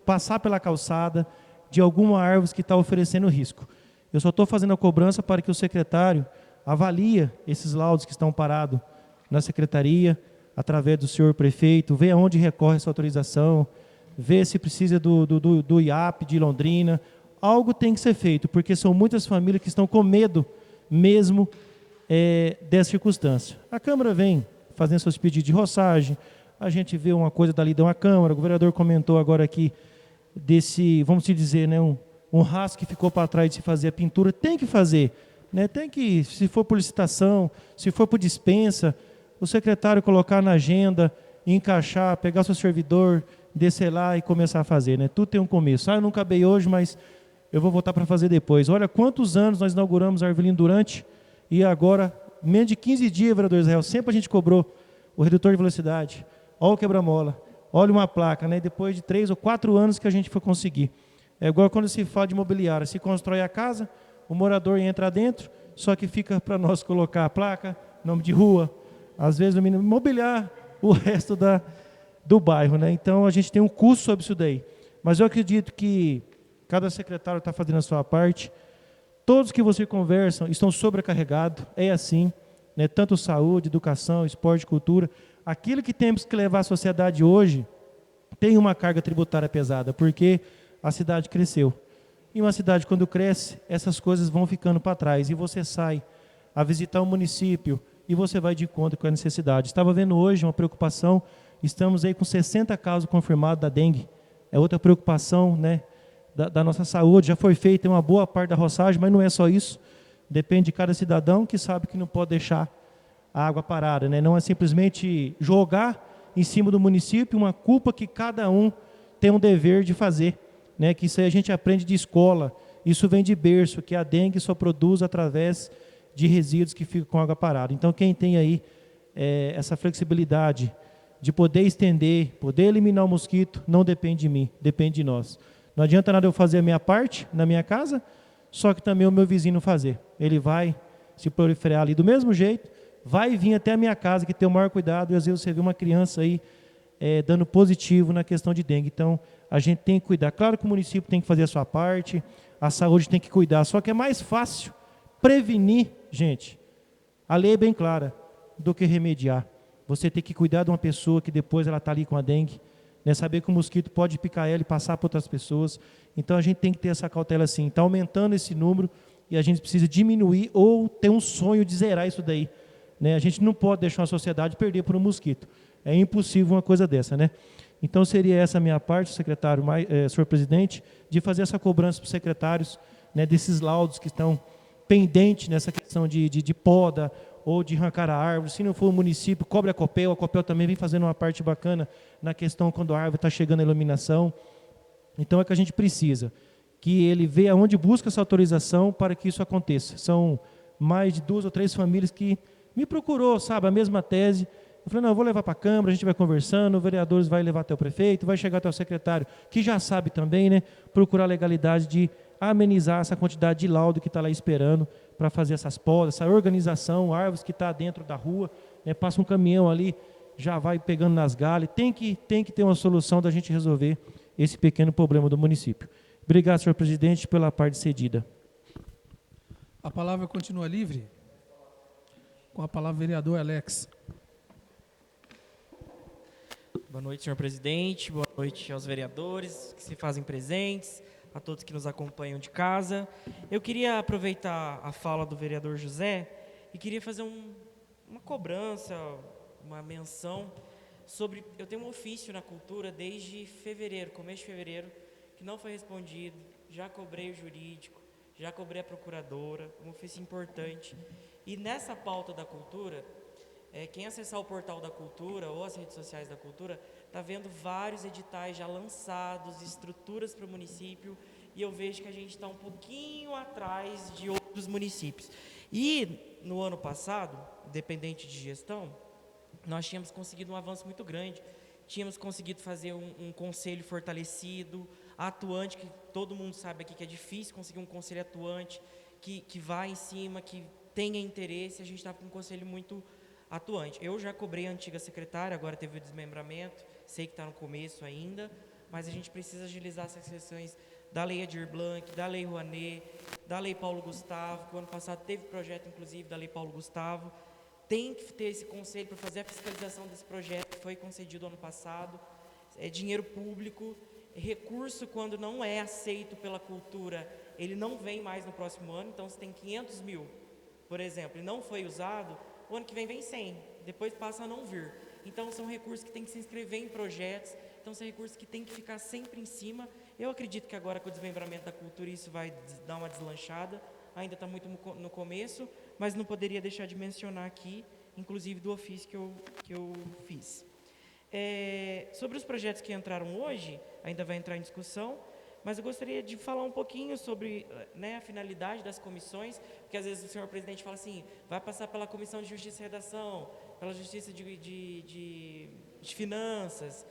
passar pela calçada de alguma árvore que está oferecendo risco. Eu só estou fazendo a cobrança para que o secretário avalie esses laudos que estão parados na secretaria, através do senhor prefeito, vê aonde recorre essa autorização, vê se precisa do IAP de Londrina. Algo tem que ser feito, porque são muitas famílias que estão com medo mesmo dessa circunstância. A Câmara vem fazendo seus pedidos de roçagem, a gente vê uma coisa dali da Câmara, o vereador comentou agora aqui desse, vamos dizer, né, um rastro que ficou para trás de se fazer a pintura, tem que fazer, né, tem que, se for por licitação, se for por dispensa, o secretário colocar na agenda, encaixar, pegar seu servidor, descer lá e começar a fazer, né? Tudo tem um começo. Eu não acabei hoje, mas eu vou voltar para fazer depois. Olha quantos anos nós inauguramos a Arvelino Durante e agora, menos de 15 dias, vereador Israel, sempre a gente cobrou o redutor de velocidade, olha o quebra-mola, olha uma placa, né? Depois de 3 ou 4 anos que a gente foi conseguir. É igual quando se fala de imobiliária, se constrói a casa, o morador entra dentro, só que fica para nós colocar a placa, nome de rua, às vezes mobiliar o resto do bairro, né? Então a gente tem um custo sobre isso daí. Mas eu acredito que cada secretário está fazendo a sua parte. Todos que você conversam estão sobrecarregados, é assim, né? Tanto saúde, educação, esporte, cultura. Aquilo que temos que levar à sociedade hoje tem uma carga tributária pesada, porque a cidade cresceu. E uma cidade, quando cresce, essas coisas vão ficando para trás. E você sai a visitar o município e você vai de encontro com a necessidade. Estava vendo hoje uma preocupação, estamos aí com 60 casos confirmados da dengue. É outra preocupação, né, da nossa saúde. Já foi feita uma boa parte da roçagem, mas não é só isso. Depende de cada cidadão que sabe que não pode deixar a água parada, né? Não é simplesmente jogar em cima do município uma culpa que cada um tem um dever de fazer, né? Que isso aí a gente aprende de escola, isso vem de berço, que a dengue só produz através de resíduos que ficam com água parada. Então, quem tem aí essa flexibilidade de poder estender, poder eliminar o mosquito, não depende de mim, depende de nós. Não adianta nada eu fazer a minha parte na minha casa, só que também o meu vizinho fazer. Ele vai se proliferar ali do mesmo jeito, vai vir até a minha casa, que tem o maior cuidado, e às vezes você vê uma criança aí dando positivo na questão de dengue. Então, a gente tem que cuidar. Claro que o município tem que fazer a sua parte, a saúde tem que cuidar, só que é mais fácil prevenir, gente. A lei é bem clara, do que remediar. Você tem que cuidar de uma pessoa que depois ela está ali com a dengue, né? Saber que o mosquito pode picar ela e passar para outras pessoas. Então, a gente tem que ter essa cautela assim. Está aumentando esse número e a gente precisa diminuir ou ter um sonho de zerar isso daí, né? A gente não pode deixar a sociedade perder por um mosquito. É impossível uma coisa dessa, né? Então, seria essa a minha parte, secretário, senhor presidente, de fazer essa cobrança para os secretários, né, desses laudos que estão pendentes nessa questão de poda ou de arrancar a árvore. Se não for o município, cobre a Copel também vem fazendo uma parte bacana na questão quando a árvore está chegando à iluminação. Então, é que a gente precisa que ele veja onde busca essa autorização para que isso aconteça. São mais de 2 ou 3 famílias que me procurou, sabe, a mesma tese. Eu falei, não, eu vou levar para a Câmara, a gente vai conversando, o vereador vai levar até o prefeito, vai chegar até o secretário, que já sabe também, né, procurar a legalidade de amenizar essa quantidade de laudo que está lá esperando para fazer essas podas, essa organização, árvores que está dentro da rua, né, passa um caminhão ali, já vai pegando nas galhas. Tem que ter uma solução da gente resolver esse pequeno problema do município. Obrigado, senhor presidente, pela parte cedida. A palavra continua livre. Com a palavra, vereador Alex. Boa noite, senhor presidente. Boa noite aos vereadores que se fazem presentes, a todos que nos acompanham de casa. Eu queria aproveitar a fala do vereador José e queria fazer uma cobrança, uma menção sobre... Eu tenho um ofício na cultura desde fevereiro, começo de fevereiro, que não foi respondido. Já cobrei o jurídico, já cobrei a procuradora, um ofício importante. E nessa pauta da cultura... quem acessar o portal da cultura ou as redes sociais da cultura está vendo vários editais já lançados, estruturas para o município, e eu vejo que a gente está um pouquinho atrás de outros municípios. E no ano passado, dependente de gestão, nós tínhamos conseguido um avanço muito grande. Tínhamos conseguido fazer um conselho fortalecido, atuante, que todo mundo sabe aqui que é difícil conseguir um conselho atuante, que vá em cima, que tenha interesse. A gente estava com um conselho muito atuante. Eu já cobrei a antiga secretária, agora teve o desmembramento, sei que está no começo ainda, mas a gente precisa agilizar essas questões da Lei Edir Blanc, da Lei Rouanet, da Lei Paulo Gustavo, que o ano passado teve projeto, inclusive, da Lei Paulo Gustavo. Tem que ter esse conselho para fazer a fiscalização desse projeto que foi concedido ano passado. É dinheiro público, recurso, quando não é aceito pela cultura, ele não vem mais no próximo ano. Então, se tem 500 mil, por exemplo, e não foi usado, o ano que vem 100, depois passa a não vir. Então, são recursos que tem que se inscrever em projetos, então são recursos que tem que ficar sempre em cima. Eu acredito que agora com o desmembramento da cultura isso vai dar uma deslanchada, ainda está muito no começo, mas não poderia deixar de mencionar aqui, inclusive do ofício que eu fiz. Sobre os projetos que entraram hoje, ainda vai entrar em discussão, mas eu gostaria de falar um pouquinho sobre, né, a finalidade das comissões, porque às vezes o senhor presidente fala assim, vai passar pela Comissão de Justiça e Redação, pela Justiça de Finanças,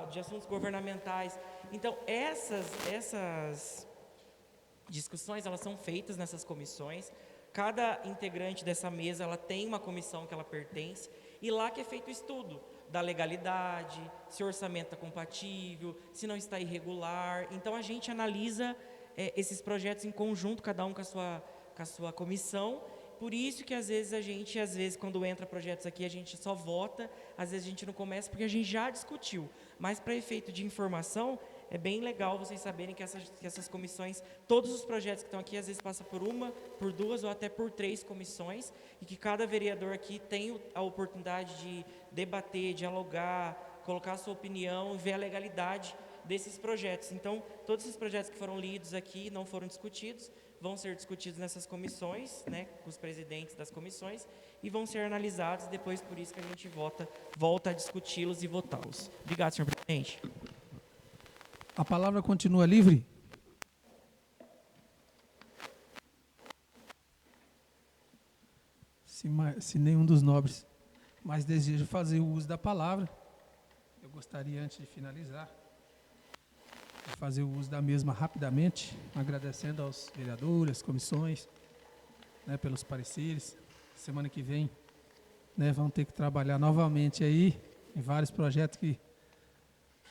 de Assuntos Governamentais. Então, essas discussões, elas são feitas nessas comissões. Cada integrante dessa mesa, ela tem uma comissão que ela pertence, e lá que é feito o estudo da legalidade, se o orçamento está compatível, se não está irregular. Então, a gente analisa esses projetos em conjunto, cada um com a sua comissão. Por isso que, às vezes, quando entra projetos aqui, a gente só vota, às vezes a gente não começa, porque a gente já discutiu. Mas, para efeito de informação, é bem legal vocês saberem que essas comissões, todos os projetos que estão aqui, às vezes passa por 1, por 2 ou até por 3 comissões, e que cada vereador aqui tem a oportunidade de debater, dialogar, colocar a sua opinião e ver a legalidade desses projetos. Então, todos esses projetos que foram lidos aqui, não foram discutidos, vão ser discutidos nessas comissões, né, com os presidentes das comissões, e vão ser analisados, depois por isso que a gente volta a discuti-los e votá-los. Obrigado, senhor presidente. A palavra continua livre. Se nenhum dos nobres mais deseja fazer o uso da palavra, eu gostaria, antes de finalizar, de fazer o uso da mesma rapidamente, agradecendo aos vereadores, às comissões, né, pelos pareceres. Semana que vem, né, vão ter que trabalhar novamente aí em vários projetos que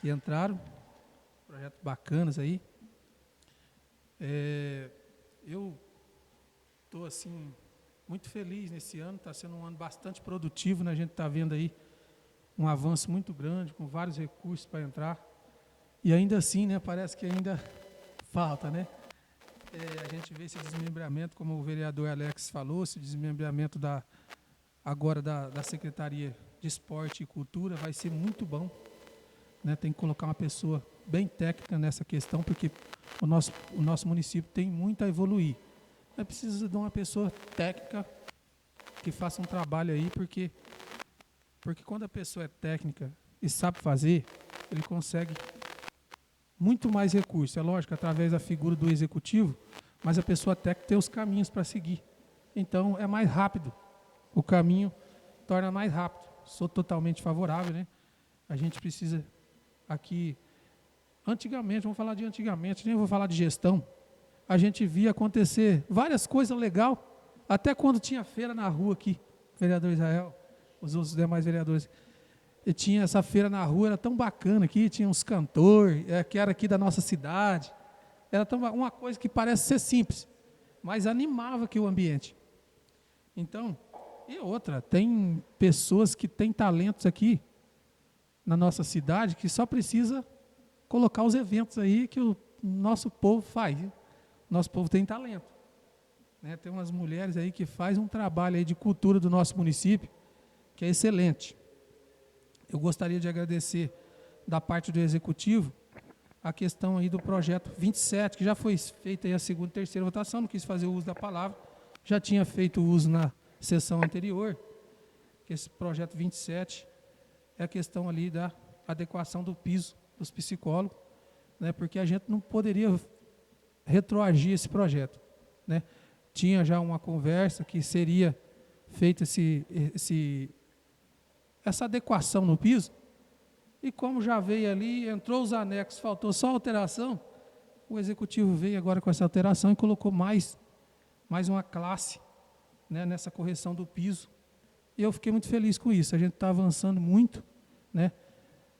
entraram, projetos bacanas aí. Eu estou assim muito feliz nesse ano, está sendo um ano bastante produtivo, né? A gente está vendo aí um avanço muito grande, com vários recursos para entrar. E ainda assim, né, parece que ainda falta, né? A gente vê esse desmembramento, como o vereador Alex falou, esse desmembramento agora da Secretaria de Esporte e Cultura vai ser muito bom, né? Tem que colocar uma pessoa bem técnica nessa questão, porque o nosso município tem muito a evoluir. Precisa de uma pessoa técnica que faça um trabalho aí, porque quando a pessoa é técnica e sabe fazer, ele consegue muito mais recursos. É lógico, através da figura do executivo, mas a pessoa técnica tem os caminhos para seguir. Então, é mais rápido. O caminho torna mais rápido. Sou totalmente favorável, né? A gente precisa aqui... Antigamente, vamos falar de antigamente, nem vou falar de gestão. A gente via acontecer várias coisas legais, até quando tinha feira na rua aqui, vereador Israel, os outros demais vereadores. E tinha essa feira na rua, era tão bacana aqui, tinha uns cantores, que era aqui da nossa cidade. Era uma coisa que parece ser simples, mas animava aqui o ambiente. Então, e outra, tem pessoas que têm talentos aqui na nossa cidade que só precisa colocar os eventos aí que o nosso povo faz. Nosso povo tem talento, né? Tem umas mulheres aí que fazem um trabalho aí de cultura do nosso município, que é excelente. Eu gostaria de agradecer da parte do Executivo a questão aí do projeto 27, que já foi feita aí a segunda e terceira votação, não quis fazer o uso da palavra, já tinha feito o uso na sessão anterior, que esse projeto 27 é a questão ali da adequação do piso dos psicólogos, né? Porque a gente não poderia retroagir esse projeto, né? Tinha já uma conversa que seria feita essa adequação no piso, e como já veio ali, entrou os anexos, faltou só alteração, o Executivo veio agora com essa alteração e colocou mais uma classe, né, nessa correção do piso, e eu fiquei muito feliz com isso. A gente está avançando muito, né?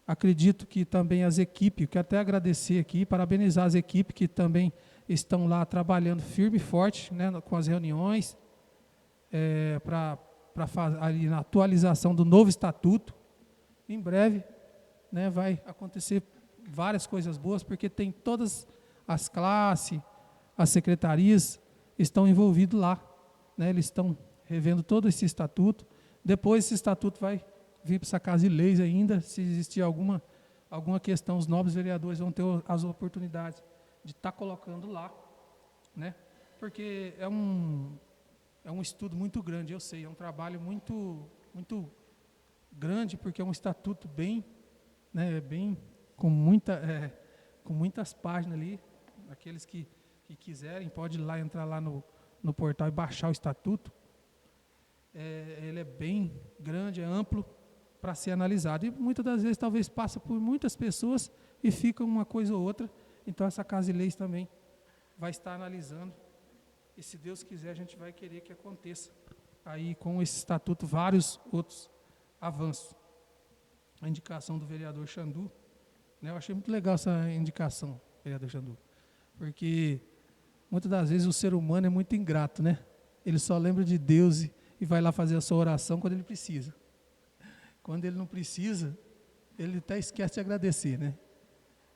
Acredito que também as equipes, quero até agradecer aqui, parabenizar as equipes que também estão lá trabalhando firme e forte, né, com as reuniões, para fazer ali na atualização do novo estatuto. Em breve, né, vai acontecer várias coisas boas, porque tem todas as classes, as secretarias estão envolvidos lá, né, eles estão revendo todo esse estatuto. Depois esse estatuto vai vir para essa casa de leis ainda, se existir alguma questão, os nobres vereadores vão ter as oportunidades de estar colocando lá, né? Porque é um estudo muito grande, eu sei, é um trabalho muito grande, porque é um estatuto bem, né, bem com muitas páginas ali. Aqueles que quiserem, pode ir lá, entrar lá no portal e baixar o estatuto. Ele é bem grande, é amplo para ser analisado. E muitas das vezes talvez passa por muitas pessoas e fica uma coisa ou outra. Então essa Casa de Leis também vai estar analisando. E se Deus quiser, a gente vai querer que aconteça aí com esse estatuto vários outros avanços. A indicação do vereador Xandu, né, eu achei muito legal essa indicação, vereador Xandu, porque muitas das vezes o ser humano é muito ingrato, né? Ele só lembra de Deus e vai lá fazer a sua oração quando ele precisa. Quando ele não precisa, ele até esquece de agradecer, né?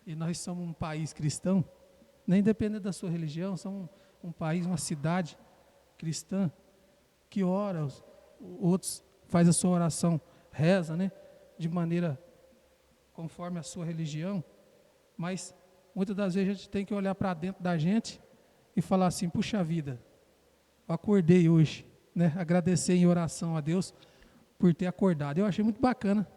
E nós somos um país cristão, nem independente da sua religião, somos um país, uma cidade cristã, que ora, outros faz a sua oração, reza, né? De maneira conforme a sua religião, mas muitas das vezes a gente tem que olhar para dentro da gente e falar assim: puxa vida, eu acordei hoje, né? Agradecer em oração a Deus por ter acordado. Eu achei muito bacana.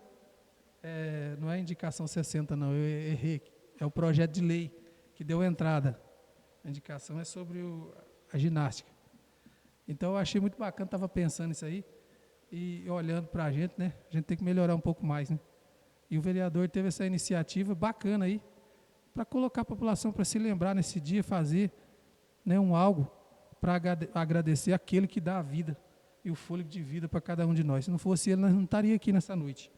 Não é a indicação 60 não, eu errei, é o projeto de lei que deu entrada. A indicação é sobre a ginástica. Então eu achei muito bacana, estava pensando nisso aí e olhando para a gente, né? A gente tem que melhorar um pouco mais, né? E o vereador teve essa iniciativa bacana aí, para colocar a população para se lembrar nesse dia, fazer, né, algo para agradecer aquele que dá a vida e o fôlego de vida para cada um de nós. Se não fosse ele, nós não estaríamos aqui nessa noite.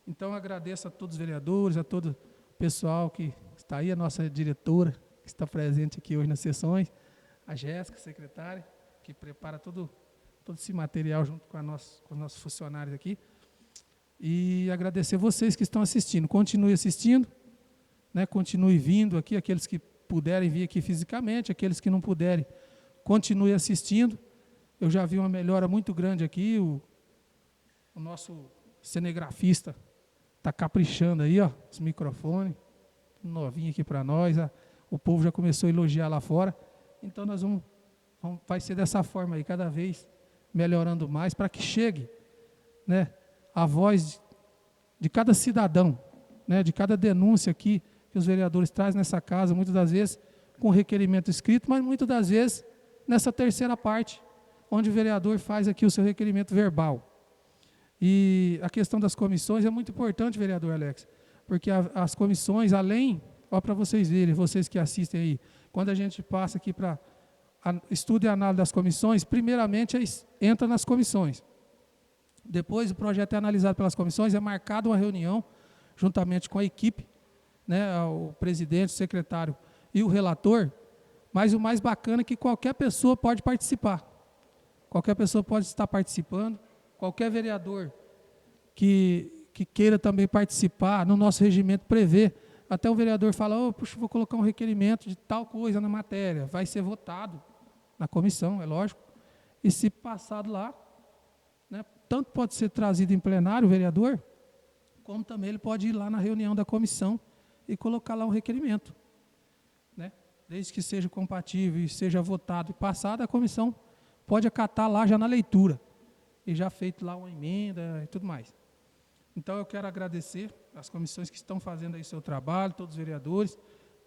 Então, agradeço a todos os vereadores, a todo o pessoal que está aí, a nossa diretora, que está presente aqui hoje nas sessões, a Jéssica, secretária, que prepara todo esse material junto com os nossos funcionários aqui. E agradecer vocês que estão assistindo. Continue assistindo, né, continue vindo aqui, aqueles que puderem vir aqui fisicamente, aqueles que não puderem, continue assistindo. Eu já vi uma melhora muito grande aqui, o nosso cinegrafista está caprichando aí, ó, os microfones, novinho aqui para nós, o povo já começou a elogiar lá fora, então nós vai ser dessa forma aí, cada vez melhorando mais, para que chegue, né, a voz de cada cidadão, né, de cada denúncia aqui que os vereadores trazem nessa casa, muitas das vezes com requerimento escrito, mas muitas das vezes nessa terceira parte, onde o vereador faz aqui o seu requerimento verbal. E a questão das comissões é muito importante, vereador Alex, porque as comissões, além, ó, para vocês verem, vocês que assistem aí, quando a gente passa aqui para estudo e análise das comissões, primeiramente entra nas comissões. Depois o projeto é analisado pelas comissões, é marcada uma reunião, juntamente com a equipe, né, o presidente, o secretário e o relator, mas o mais bacana é que qualquer pessoa pode participar. Qualquer pessoa pode estar participando, qualquer vereador que queira também participar, no nosso regimento prevê, até o vereador fala, oh, puxa, vou colocar um requerimento de tal coisa na matéria, vai ser votado na comissão, é lógico, e se passado lá, né, tanto pode ser trazido em plenário o vereador, como também ele pode ir lá na reunião da comissão e colocar lá um requerimento, né? Desde que seja compatível e seja votado e passado, a comissão pode acatar lá já na leitura, e já feito lá uma emenda e tudo mais. Então eu quero agradecer as comissões que estão fazendo aí o seu trabalho, todos os vereadores,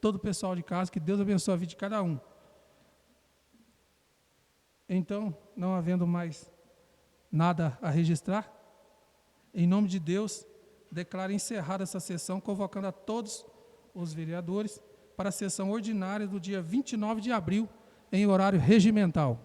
todo o pessoal de casa, que Deus abençoe a vida de cada um. Então, não havendo mais nada a registrar, em nome de Deus, declaro encerrada essa sessão, convocando a todos os vereadores para a sessão ordinária do dia 29 de abril, em horário regimental.